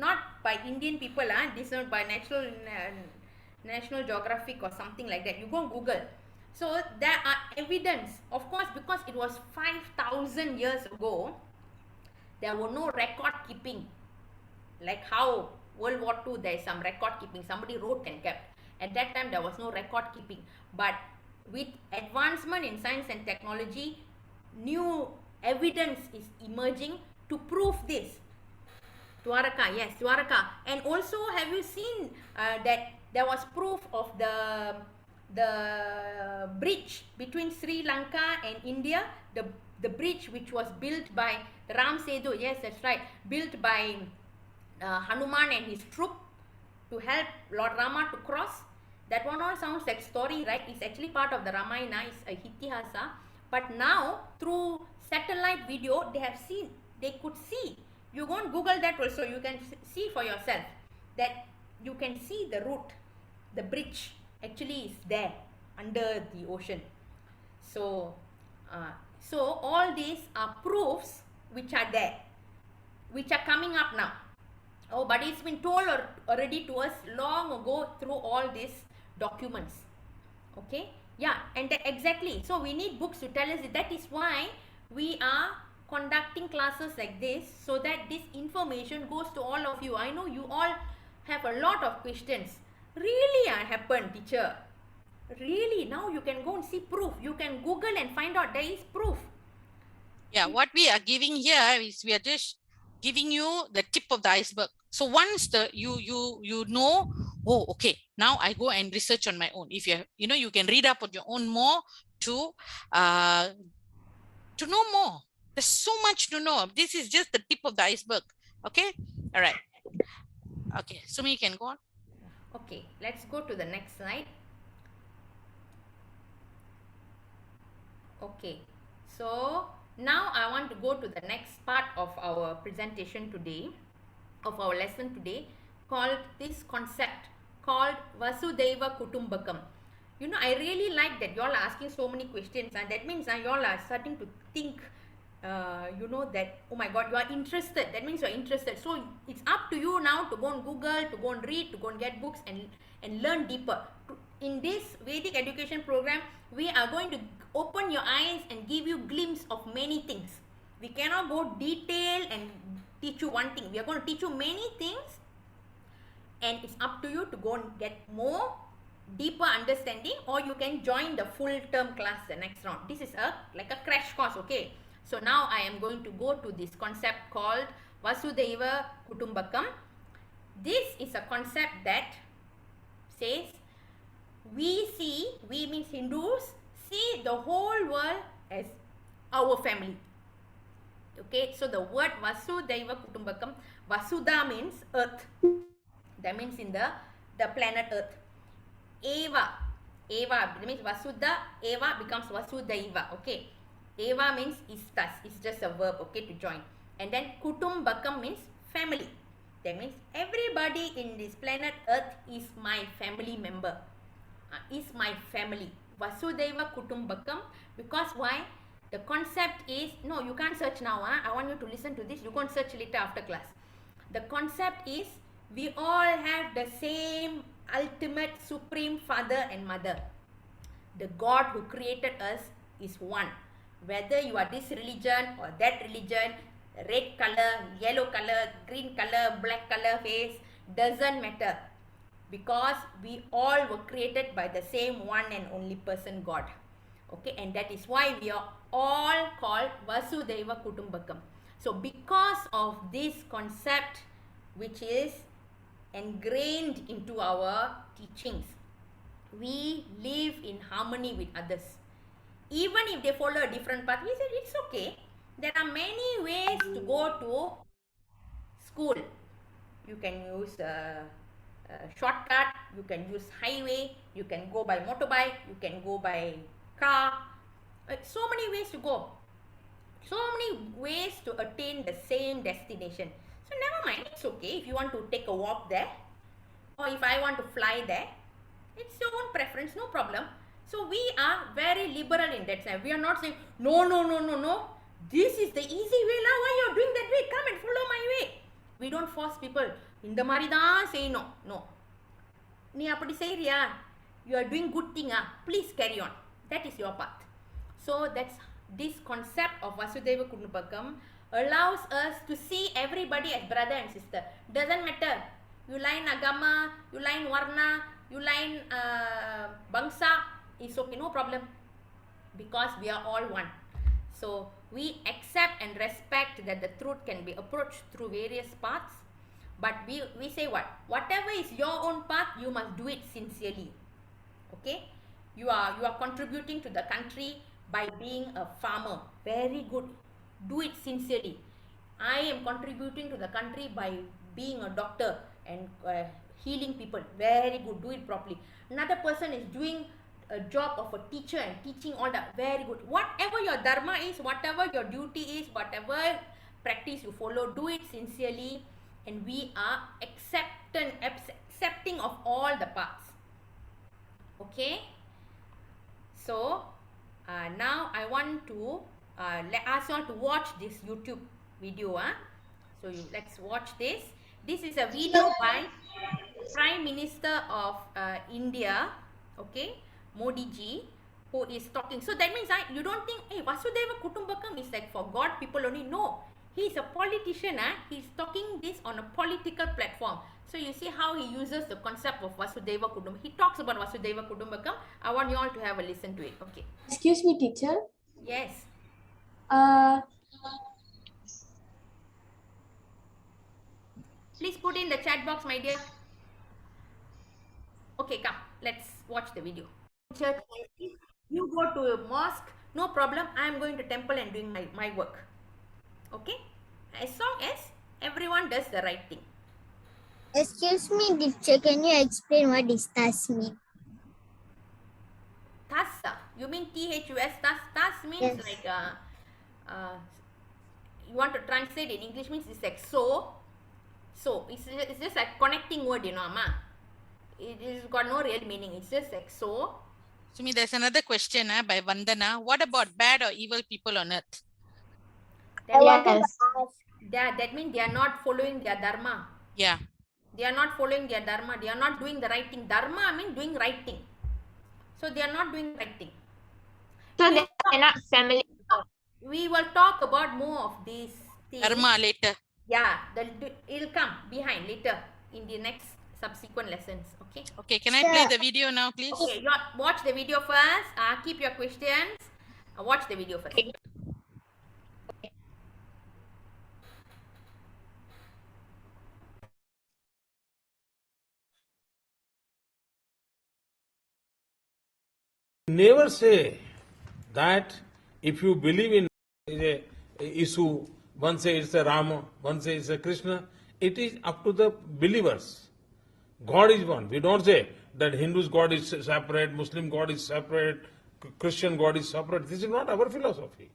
not by Indian people, this is not by National Geographic or something like that. You go on Google. So there are evidence, of course, because it was 5,000 years ago. There were no record keeping, like how World War II there is some record keeping. Somebody wrote and kept. At that time there was no record keeping. But with advancement in science and technology, new evidence is emerging to prove this. Dwaraka, yes, Dwaraka. And also, have you seen that there was proof of the bridge between Sri Lanka and India, the bridge which was built by Ram Setu, yes, that's right, built by Hanuman and his troop to help Lord Rama to cross. That one all sounds like story, right? It's actually part of the Ramayana, it's a Itihasa. But now, through satellite video, they could see. You go and Google that also, you can see for yourself that you can see the route, the bridge actually is there under the ocean. So all these are proofs which are there, which are coming up now. Oh, but it's been told already to us long ago through all these documents. Okay, yeah, and exactly. So we need books to tell us. That is why we are conducting classes like this, so that this information goes to all of you. I know you all have a lot of questions. Really happened, teacher? Really? Now you can go and see proof. You can Google and find out there is proof. Yeah, what we are giving here is we are just giving you the tip of the iceberg. So once you know, oh, okay, now I go and research on my own. If you know, you can read up on your own more to know more. There's so much to know. This is just the tip of the iceberg. Okay, all right. Okay, Sumi, you can go on. Okay, let's go to the next slide. Okay, so now I want to go to the next part of our presentation today, of our lesson today, called this concept called Vasudeva Kutumbakam. You know, I really like that you all are asking so many questions, and that means you all are starting to think, you know, that, oh my God, you are interested. That means you are interested. So it's up to you now to go on Google, to go and read, to go and get books and learn deeper. In this Vedic education program, we are going to open your eyes and give you glimpse of many things. We cannot go detail and teach you one thing. We are going to teach you many things, and it's up to you to go and get more deeper understanding, or you can join the full term class the next round. This is like a crash course, okay? So now I am going to go to this concept called Vasudeva Kutumbakam. This is a concept that says we means Hindus, see the whole world as our family. Okay, so the word Vasudeva Kutumbakam, Vasudha means earth. That means in the planet earth. Eva, that means Vasudha, Eva becomes Vasudaiva. Okay, Eva means is thus, it's just a verb, okay, to join. And then Kutumbakam means family. That means everybody in this planet earth is my family member. Is my family. Vasudeva Kutumbakam. Because why? The concept is, no, you can't search now. I want you to listen to this. You can search later after class. The concept is, we all have the same ultimate supreme father and mother. The God who created us is one. Whether you are this religion or that religion, red color, yellow color, green color, black color face, doesn't matter. Because we all were created by the same one and only person, God. Okay, and that is why we are all called Vasudeva Kutumbakam. So because of this concept, which is ingrained into our teachings, we live in harmony with others. Even if they follow a different path, we said it's okay. There are many ways to go to school. You can use a shortcut, you can use highway, you can go by motorbike, you can go by car. So many ways to go. So many ways to attain the same destination. So never mind, it's okay if you want to take a walk there, or if I want to fly there, it's your own preference, no problem. So we are very liberal in that sense. We are not saying, no, this is the easy way lah, why you are doing that way, come and follow my way. We don't force people, இந்த மாதிரி தான் செய்யணும். No. நீ அப்படி செய்றியா, you are doing good thing, please carry on. That is your path. So that's this concept of Vasudeva Kutumbakam allows us to see everybody as brother and sister. Doesn't matter. You line Agama, you line Varna, you line Bangsa, it's okay, no problem. Because we are all one. So we accept and respect that the truth can be approached through various paths. But we say what? Whatever is your own path, you must do it sincerely. Okay? You are contributing to the country by being a farmer. Very good. Do it sincerely. I am contributing to the country by being a doctor and healing people. Very good. Do it properly. Another person is doing a job of a teacher and teaching all that. Very good. Whatever your dharma is, whatever your duty is, whatever practice you follow, do it sincerely. And we are accepting of all the paths. Okay? So, now I want to ask you all to watch this YouTube video. So, let's watch this. This is a video by Prime Minister of India, okay, Modi ji, who is talking. So, that means you don't think, hey, Vasudeva Kutumbakam is like for God people only. No. He is a politician. He is talking this on a political platform. So you see how he uses the concept of Vasudeva Kutumbakam. He talks about Vasudeva Kutumbakam. I want you all to have a listen to it. Okay. Excuse me, teacher. Yes. Please put in the chat box, my dear. Okay, come. Let's watch the video. Church, if you go to a mosque, no problem. I am going to temple and doing my work. Okay? As long as everyone does the right thing. Excuse me, teacher, can you explain what is thus mean? Thus, you mean THUS? Thus means Yes. like you want to translate in English means it's like so. So it's just a connecting word, you know, Amma. It is got no real meaning. It's just like so. Sumi, there's another question by Vandana. What about bad or evil people on earth? That means they are not following their dharma. Yeah. They are not following their dharma. They are not doing the right thing. Dharma means doing right thing. So they are not doing the right thing. So they are not family. We will talk about more of these things. Dharma later. Yeah, it'll come behind later in the next subsequent lessons. Okay. Okay, can I play the video now, please? Okay, you watch the video first. Keep your questions. Watch the video first. Never say that if you believe in a issue, One says it's a Rama, one says it's a Krishna. It is up to the believers. God is one. We don't say that Hindu's God is separate, Muslim God is separate, Christian God is separate. This is not our philosophy.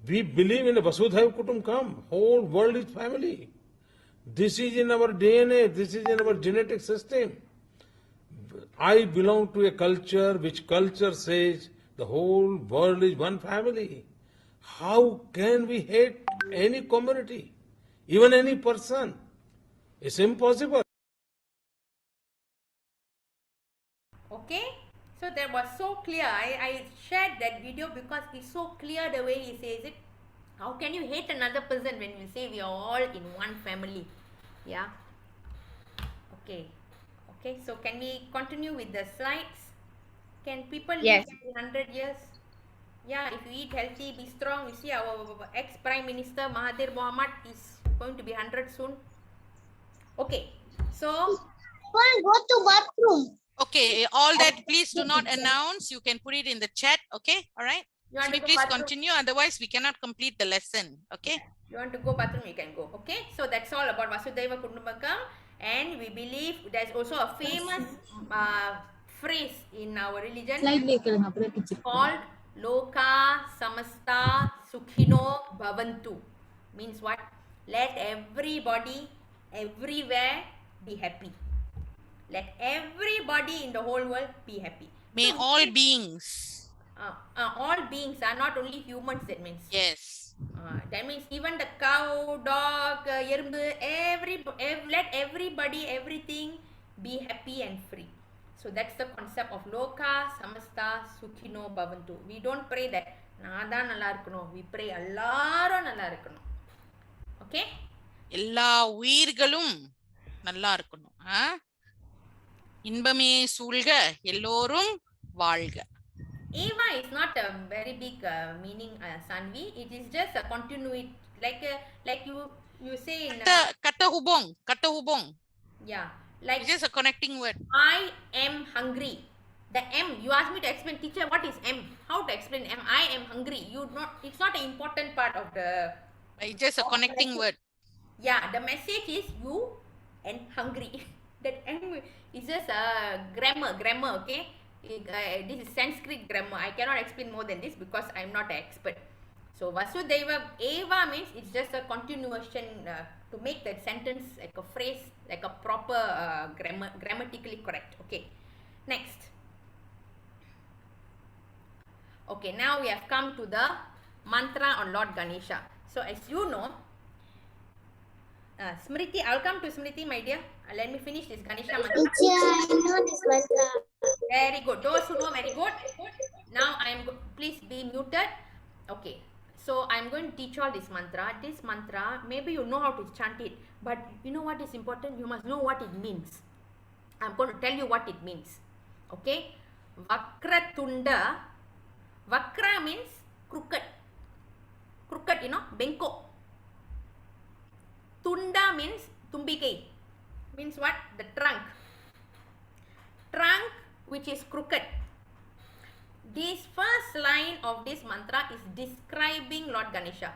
We believe in a Vasudeva Kutumbakam. Whole world is family. This is in our DNA. This is in our genetic system. I belong to a culture which culture says the whole world is one family. How can we hate any community, even any person? It's impossible. Okay, so that was so clear. I shared that video because it's so clear the way he says it. How can you hate another person when you say we are all in one family? Yeah. Okay. Okay, so can we continue with the slides? Can people Yes. live 100 years? Yeah, if you eat healthy, be strong. You see, our ex-Prime Minister Mahathir Mohamad is going to be 100 soon. Okay, so Go to bathroom. Okay, all that please do not announce. You can put it in the chat. Okay, all right. you want to Shri, go please bathroom? continue. Otherwise, we cannot complete the lesson. Okay. You want to go bathroom, you can go. Okay, so that's all about Vasudeva Kutumbakam, and we believe there's also a famous phrase in our religion called Loka Samasta Sukhino Bhavantu. Means what? Let everybody, everywhere be happy. Let everybody in the whole world be happy. May So, all beings. all beings are not only humans, that means. Yes. That means even the cow, dog, yerumbu, let everybody, everything be happy and free. So that's the concept of Loka Samasta Sukhino Bhavantu. We don't pray that நான் தான் நல்லா இருக்கணும். We pray எல்லாரும் நல்லா இருக்கணும். Okay? எல்லா உயிர்களும் நல்லா இருக்கணும். இன்பமே சூழ்க எல்லோரும் வாழ்க. Eva is not a very big meaning, Sanvi. It is just a continuity, like you say in Kata hubong. yeah, like It's just a connecting word. I am hungry. The M, you asked me to explain, teacher, what is M? How to explain M? I am hungry. It's not an important part of the. It's just a connecting word. Yeah, the message is you and hungry. That M is just a grammar, okay? This is Sanskrit grammar. I cannot explain more than this because I'm not an expert. So Vasudeva, Eva means it's just a continuation to make that sentence like a phrase, like a proper grammatically correct. Okay, next. Okay, now we have come to the mantra on Lord Ganesha. So as you know, Smriti, I'll come to Smriti, my dear. Let me finish this Ganesha mantra. I know this mantra. Very good. Those who know, very good. Now please be muted. Okay. So I'm going to teach all this mantra. This mantra, maybe you know how to chant it, but you know what is important? You must know what it means. I'm going to tell you what it means. Okay? Vakratunda. Vakra means crooked. Crooked, you know, benko. Tunda means tumbikai. Means what? The trunk. Trunk which is crooked. This first line of this mantra is describing Lord Ganesha.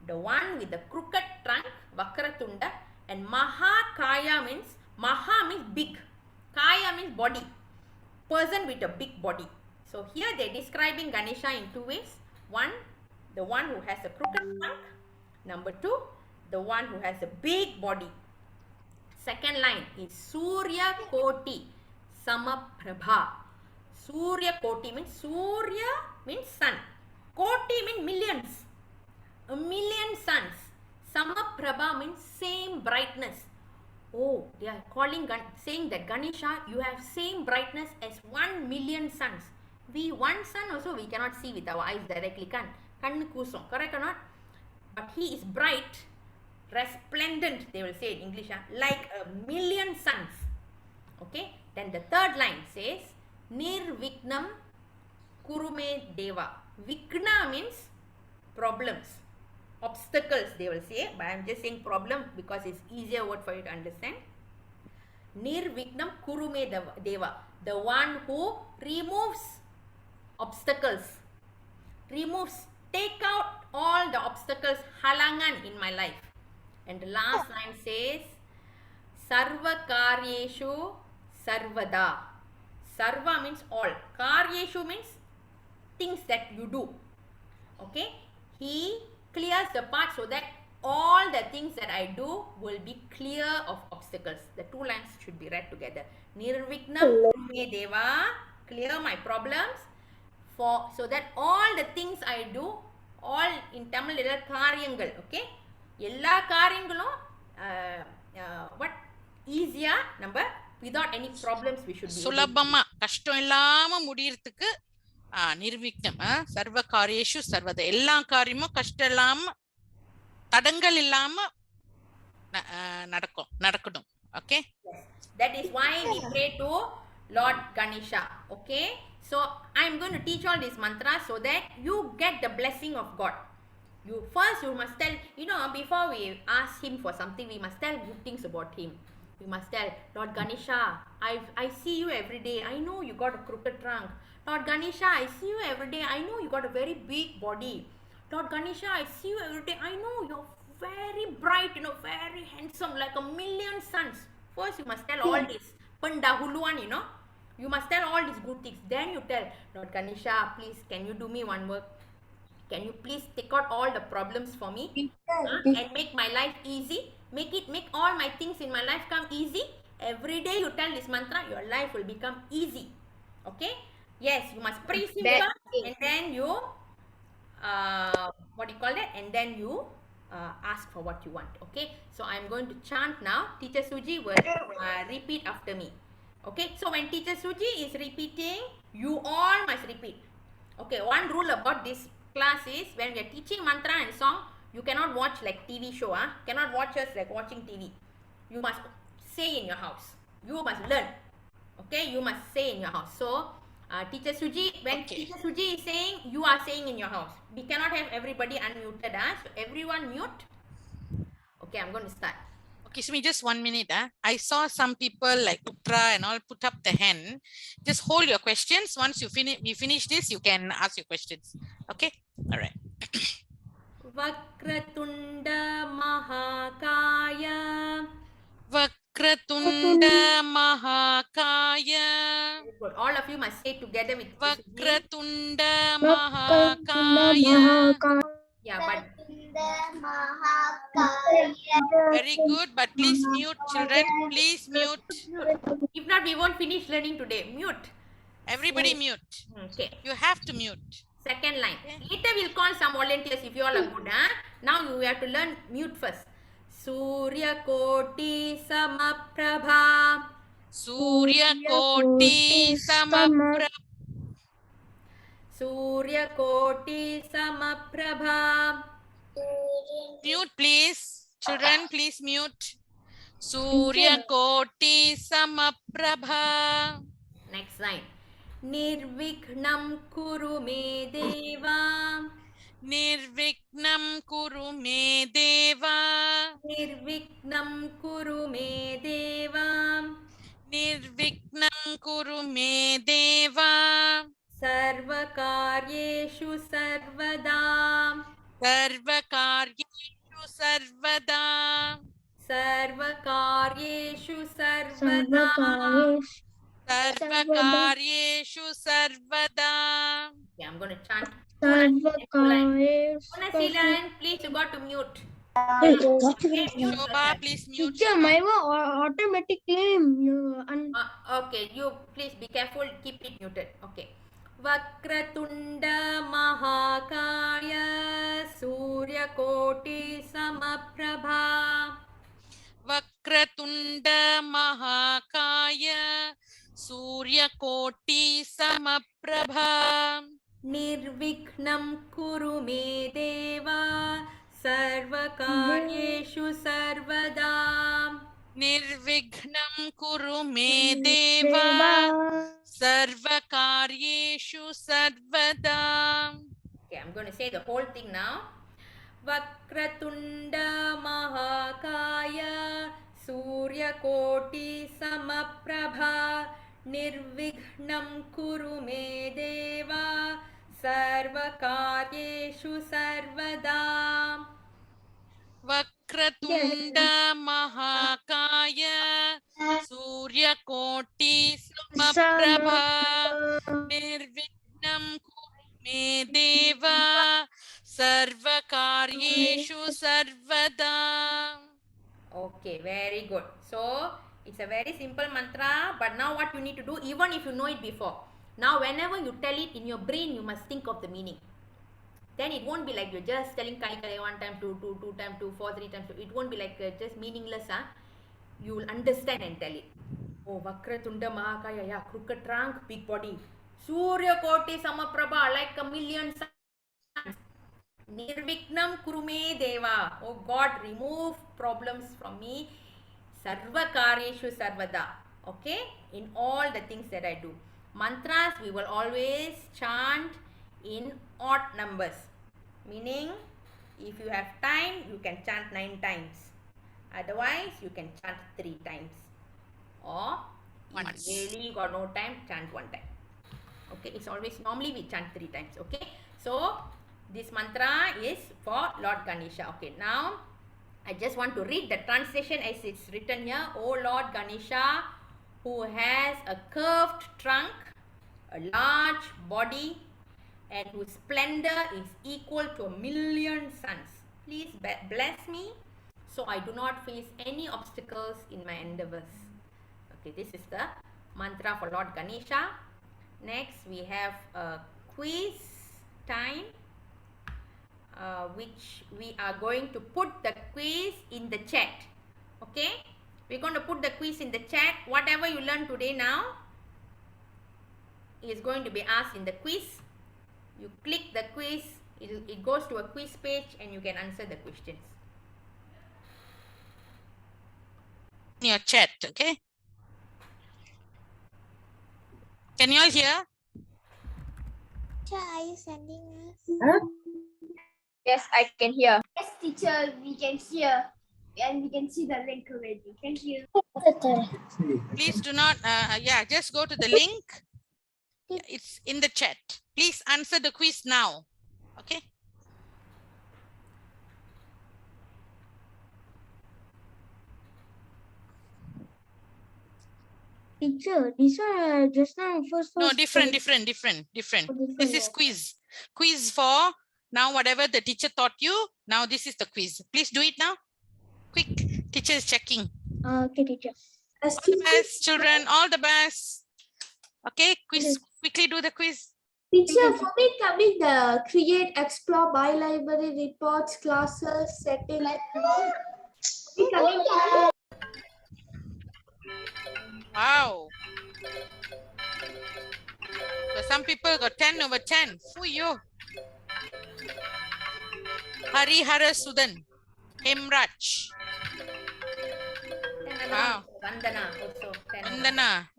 The one with the crooked trunk, Vakratunda, and Mahakaya means, Maha means big. Kaya means body. Person with a big body. So here they are describing Ganesha in two ways. One, the one who has a crooked trunk. Number two, the one who has a big body. Second line is Surya Koti Samaprabha. Surya Koti means Surya means sun. Koti means millions. A million suns. Samaprabha means same brightness. Oh, they are saying that Ganesha, you have same brightness as 1 million suns. One sun also we cannot see with our eyes directly. Kannu kusum, correct or not? But he is bright, resplendent, they will say in English, like a million suns. Okay, then the third line says Nirvignam Kurume Deva. Vigna means problems, obstacles, they will say, but I am just saying problem because it's easier word for you to understand. Nirvignam Kurume Deva, the one who removes obstacles, take out all the obstacles, halangan in my life. And the last line says, Sarva karyeshu sarvada. Sarva means all. Karyeshu means things that you do. Okay, he clears the path so that all the things that I do will be clear of obstacles. The two lines should be read together. Nirvignam me deva, clear my problems, for so that all the things I do, all in Tamil karyangal, okay, எல்லா காரியங்களும் what easier number without any problems we should be சுலபமா கஷ்டம் இல்லாம முடியறதுக்கு நிர்விக்னம் சர்வ காரியேஷு சர்வத எல்லா காரியமும் கஷ்டம் இல்லாம தடங்கள் இல்லாம நடக்கணும். Okay, yes. That is why we pray to Lord Ganesha. Okay, so I am going to teach all these mantras so that you get the blessing of God. You must tell, before we ask him for something, we must tell good things about him. We must tell, Lord Ganesha, I see you every day. I know you got a crooked trunk. Lord Ganesha, I see you every day. I know you got a very big body. Lord Ganesha, I see you every day. I know you're very bright, very handsome, like a million suns. First, you must tell all this. Pandahuluan, you must tell all these good things. Then you tell, Lord Ganesha, please, can you do me one work? Can you please take out all the problems for me and make my life easy? Make all my things in my life come easy. Every day you tell this mantra, your life will become easy. Okay? Yes, you must praise him first, and then you what do you call it? And then you ask for what you want. Okay? So I'm going to chant now. Teacher Suji will repeat after me. Okay? So when Teacher Suji is repeating, you all must repeat. Okay? One rule about this class is, when we are teaching mantra and song, you cannot watch like TV show. Cannot watch us like watching TV. You must say in your house. You must learn. Okay? You must say in your house. So Teacher Suji, when Teacher Suji is saying, you are saying in your house. We cannot have everybody unmuted. So everyone mute. Okay, I'm going to start. Okay, Shmi, just 1 minute. I saw some people like Putra and all put up the hand. Just hold your questions. Once we finish this, you can ask your questions. Okay? All right. Vakratunda Mahakaya. Vakratunda Mahakaya. Very good. All of you must say together with Vakratunda Mahakaya. Yeah, but very good, but please mute, children. Please mute. If not, we won't finish learning today. Mute. Everybody mute. Okay. You have to mute. Second line. Later we'll call some volunteers if you all are good. Now we have to learn mute first. Surya Koti Samaprabha. Surya Koti Samaprabha. Surya Koti Samaprabha. Mute, please. Children, please mute. Surya Koti Samaprabha. Next line. Nirvignam kuru me deva. Nirvignam kuru me deva. Nirvignam kuru me deva. Nirvignam kuru me deva. Sarvakaryeshu sarvada. Sarvakaryeshu sarvada. Sarvakaryeshu sarvada. Sarvakaryeshu sarvada. Okay, I'm going to chant. Sarvakaryeshu. Please, you got to mute. Shobha, please mute. Teacher, my automatically Okay, you please be careful. Keep it muted. Okay. Vakratunda Mahakaya Surya Koti Samaprabha. Vakratunda Mahakaya Surya Koti Samaprabha. Nirvignam kuru me deva. Sarvakaryeshu sarvada. Nirvignam kuru me deva. Sarvakaryeshu sarvada. Okay, I'm going to say the whole thing now. Vakratunda Mahakaya Surya Koti Samaprabha. Nirvignam kuru me deva. Sarvakaryeshu sarvada. Vakratunda Mahakaya Surya Koti Samaprabha Nirvignam Kurume Deva Sarvakaryeshu Sarvada. Okay, very good. So it's a very simple mantra, but now what you need to do, even if you know it before, now whenever you tell it in your brain, you must think of the meaning. Then it won't be like you're just telling Kali Kali 1 time, 2, 2, 2 time, 2, 4, 3 times 2. It won't be like just meaningless. You will understand and tell it. Oh, Vakratunda Mahakaya, yeah, crooked trunk, big body. Surya Koti Samaprabha, like a million suns. Nirvignam Kurume Deva. Oh God, remove problems from me. Sarva Karyeshu Sarvada. Okay? In all the things that I do. Mantras we will always chant in odd numbers. Meaning, if you have time, you can chant 9 times. Otherwise, you can chant 3 times. Or, if you really got no time, chant 1 time. Okay, it's always, normally we chant 3 times. Okay, so this mantra is for Lord Ganesha. Okay, now I just want to read the translation as it's written here. O Lord Ganesha, who has a curved trunk, a large body, and whose splendor is equal to 1,000,000 suns, please bless me so I do not face any obstacles in my endeavors. Okay, this is the mantra for Lord Ganesha. Next, we have a quiz time, which we are going to put the quiz in the chat. Okay, we're going to put the quiz in the chat. Whatever you learn today now is going to be asked in the quiz. You click the quiz, it goes to a quiz page and you can answer the questions. In your chat, okay? Can you all hear? Teacher, are you sending us? Yes, I can hear. Yes, teacher, we can hear and we can see the link already. Thank you. Please do not, just go to the link. It's in the chat. Please answer the quiz now. Okay. Teacher, this one just now first. No, different. This is quiz. Quiz for now, whatever the teacher taught you. Now this is the quiz. Please do it now. Quick. Teacher is checking. Okay, teacher. All the best, children. All the best. Okay, quiz. Quickly do the quiz. Teacher, for me coming the create, explore, buy library, reports, classes, setting. Wow. So some people got 10 over 10. For you. Harihara Sudan. Hemraj. Wow. Vandana also. Vandana.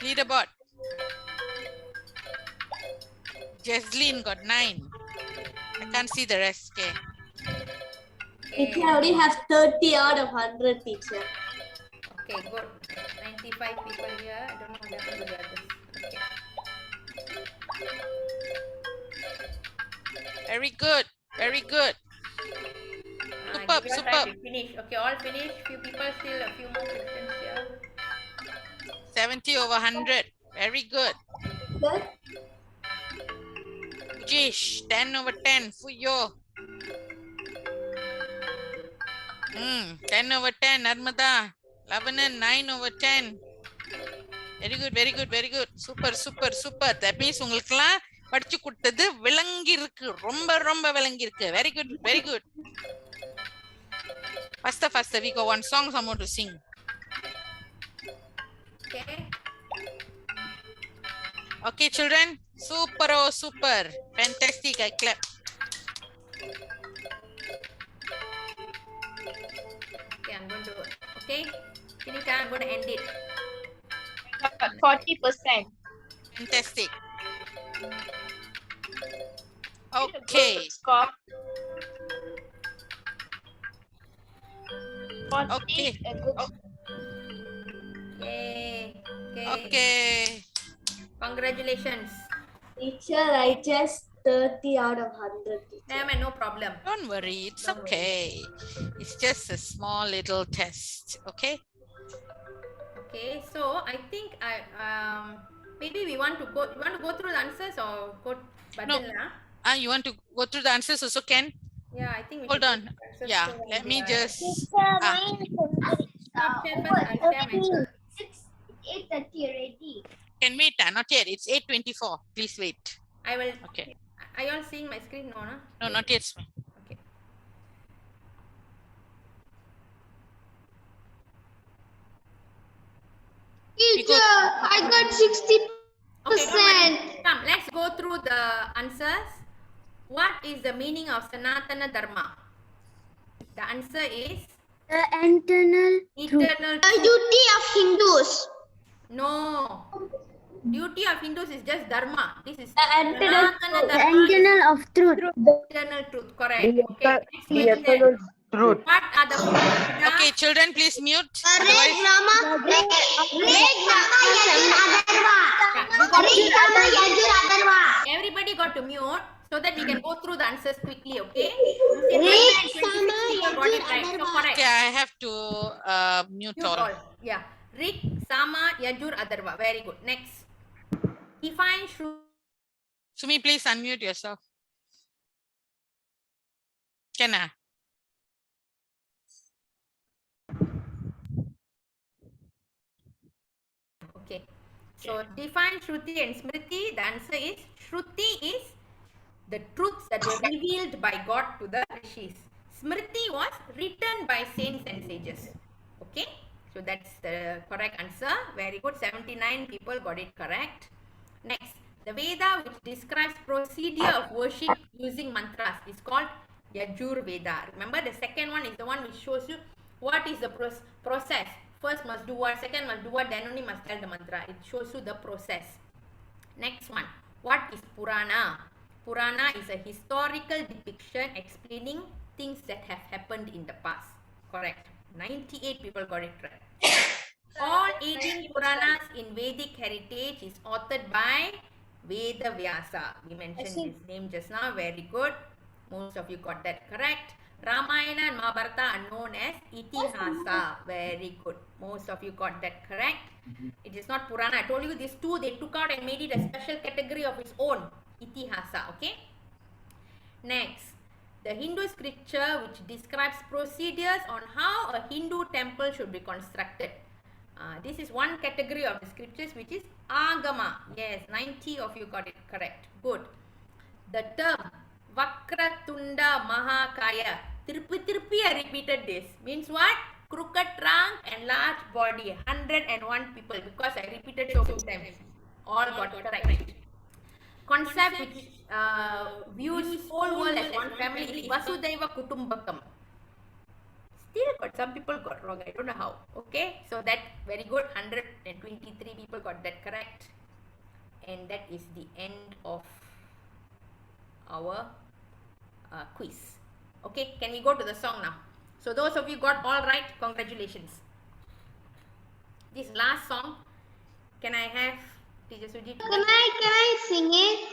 Leaderboard. Jesslyn got 9. I can't see the rest. Okay. Teacher, I already have 30 out of 100, teacher. Okay, good. 95 people here. I don't know what happened to the others. Okay. Very good. Very good. Superb, give us superb. time to finish. Okay, all finish. Few people still, a few more questions here. 70 over 100. Very good. Good. Jish, 10 over 10. Fuyo. 10 over 10. Narmada. Lavanan, 9 over 10. Very good, very good, very good. Super, super, super. That means உங்களுக்குலாம் படிச்சு கொடுத்தது விளங்கி இருக்கு. ரொம்ப விளங்கி இருக்கு. Very good, very good. Faster. We got one song someone to sing. Okay. Okay, children. Super, oh, super. Fantastic. I clap. Okay, I'm going to. Okay. Finish. I'm going to end it. 40%. Fantastic. Okay. Score. Okay. Yay. Okay. Okay. Congratulations. Teacher, I just 30 out of 100. Yeah, man, no problem. Don't worry, it's Don't worry. okay. It's just a small little test, okay? Okay, so I think maybe we want to go. You want to go through the answers or go No. button lah? You want to go through the answers also, Ken? Yeah, I think we Hold should on. go through the answers Yeah, so let that me we are- just. Stop share first. I'll share my screen. 8:30 already. Can wait, not yet. It's 8:24. Please wait. I will. Okay. Are you all seeing my screen? No, no. No, not yet. Okay. Teacher, I got 60%. Okay, don't worry. Come, let's go through the answers. What is the meaning of Sanatana Dharma? The answer is The internal eternal The truth. duty of Hindus. No. Duty of Hindus is just Dharma. This is internal Sanatana the Dharma is internal of truth. eternal truth. Correct. Okay. Next question. Truth. What are the four Vedas? Okay, children, please mute. Red Otherwise, Rama, Red Rama, Yajur, Adharva. Red Rama, Yajur, Adharva. Everybody got to mute so that we can go through the answers quickly, okay? Red 26 Sama, people got it Yajur, right. So Adharva. correct. okay, I have to mute Mute all. all. Yeah. Rik, Sama, Yajur, Adharva. Very good. Next. Define Shruti. Sumi, please unmute yourself. Can I? Okay. So define Shruti and Smriti. The answer is Shruti is the truths that were revealed by God to the rishis. Smriti was written by saints and sages. Okay. So that's the correct answer. Very good. 79 people got it correct. Next. The Veda which describes procedure of worship using mantras is called Yajur Veda. Remember the second one is the one which shows you what is the process. First must do what, second must do what, then only must tell the mantra. It shows you the process. Next one. What is Purana? Purana is a historical depiction explaining things that have happened in the past. Correct. 98 people got it right. All 18 Puranas in Vedic heritage is authored by Veda Vyasa. We mentioned his name just now. Very good. Most of you got that correct. Ramayana and Mahabharata are known as Itihasa. Very good. Most of you got that correct. It is not Purana. I told you these two, they took out and made it a special category of its own. Itihasa. Okay. Next. The Hindu scripture which describes procedures on how a Hindu temple should be constructed. This is one category of the scriptures which is Agama. Yes, 90 of you got it correct. Good. The term Vakratunda Mahakaya. Tirpi I repeated this. Means what? Crooked trunk and large body. 101 people because I repeated so few times. All got correct. Concept which views whole world as one family is Vasudeva Kutumbakam. Still got some people got wrong. I don't know how. Okay, so that very good. 123 people got that correct. And that is the end of our quiz. Okay, can we go to the song now? So those of you got all right, congratulations. This last song, can I have Teacher Suji? Can I sing it?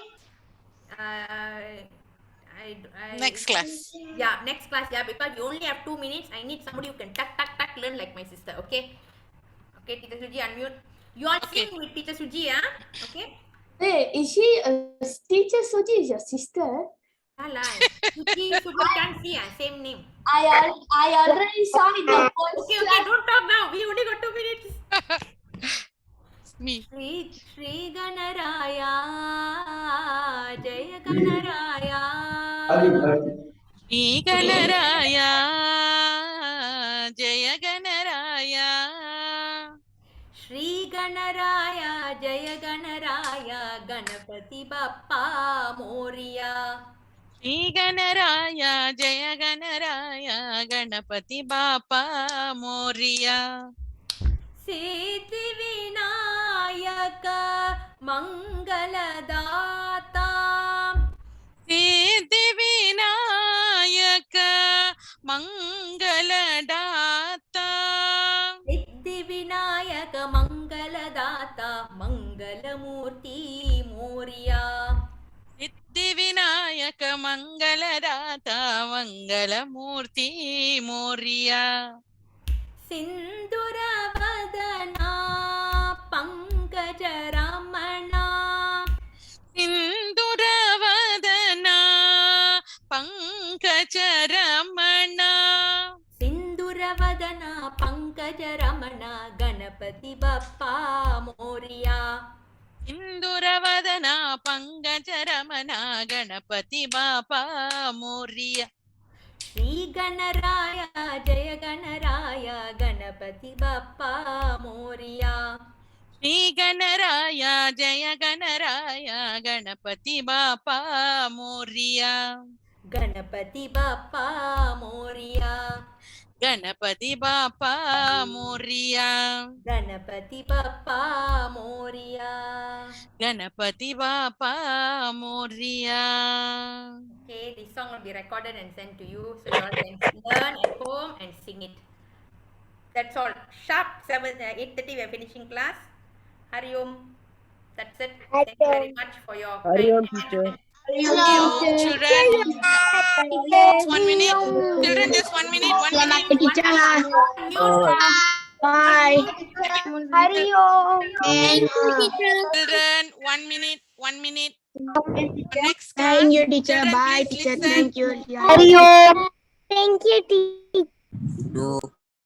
Next class. Yeah, next class. Yeah, because you only have 2 minutes. I need somebody who can tuck learn like my sister. Okay. Okay, Teacher Suji, unmute. You all Okay. sing with Teacher Suji, huh? Okay. Hey, is she Teacher Suji is your sister? Hala. Suji can't see, same name. I already saw in the first Okay, don't talk now. We only got 2 minutes. Me. Sri Ganaraya, Jaya Ganaraya. Shri Gayathri Jaya Ganaraya. Sri Ganaraya, Jaya Ganaraya, Ganapati Bappa Moria. Shri Ganaraya Jaya Ganaraya Ganapati Bappa Moria. Siddhi Vinayaka Mangaladata. Siddhi Vinayaka Mangaladata. Siddhi Vinayaka Mangaladata Mangalamurti Moria. Siddhi Vinayaka Tarak Mangalarata Mangalamurti Moria. Sinduravadana Pankajaramana Sinduravadana Pankajaramana. Sinduravadana Pankajaramana Ganapati Bappa Moria. Sinduravadana Pankajaramana Ganapati Bappa Moria. Sri Ganaraya Jaya Ganaraya Ganapati Bappa Moria. Sri Ganaraya Jaya Ganaraya Ganapati Bappa Moria. Ganapati Bappa Moria. Ganapati Bappa Moria. Ganapati Bappa Moria. Ganapati Bappa Moria. Okay, this song will be recorded and sent to you so you all can learn at home and sing it. That's all. Sharp 8:30 we are finishing class. Hari Om. That's it. Thank you very much for your Hari kind Om, teacher. attention. Thank you, children. Just 1 minute. Children, just 1 minute. 1 minute. Mute. Bye. Hari Om. Children, 1 minute. 1 minute. Next class. Thank you, teacher. Children, Bye, please teacher. listen. Thank you. Thank you, teacher.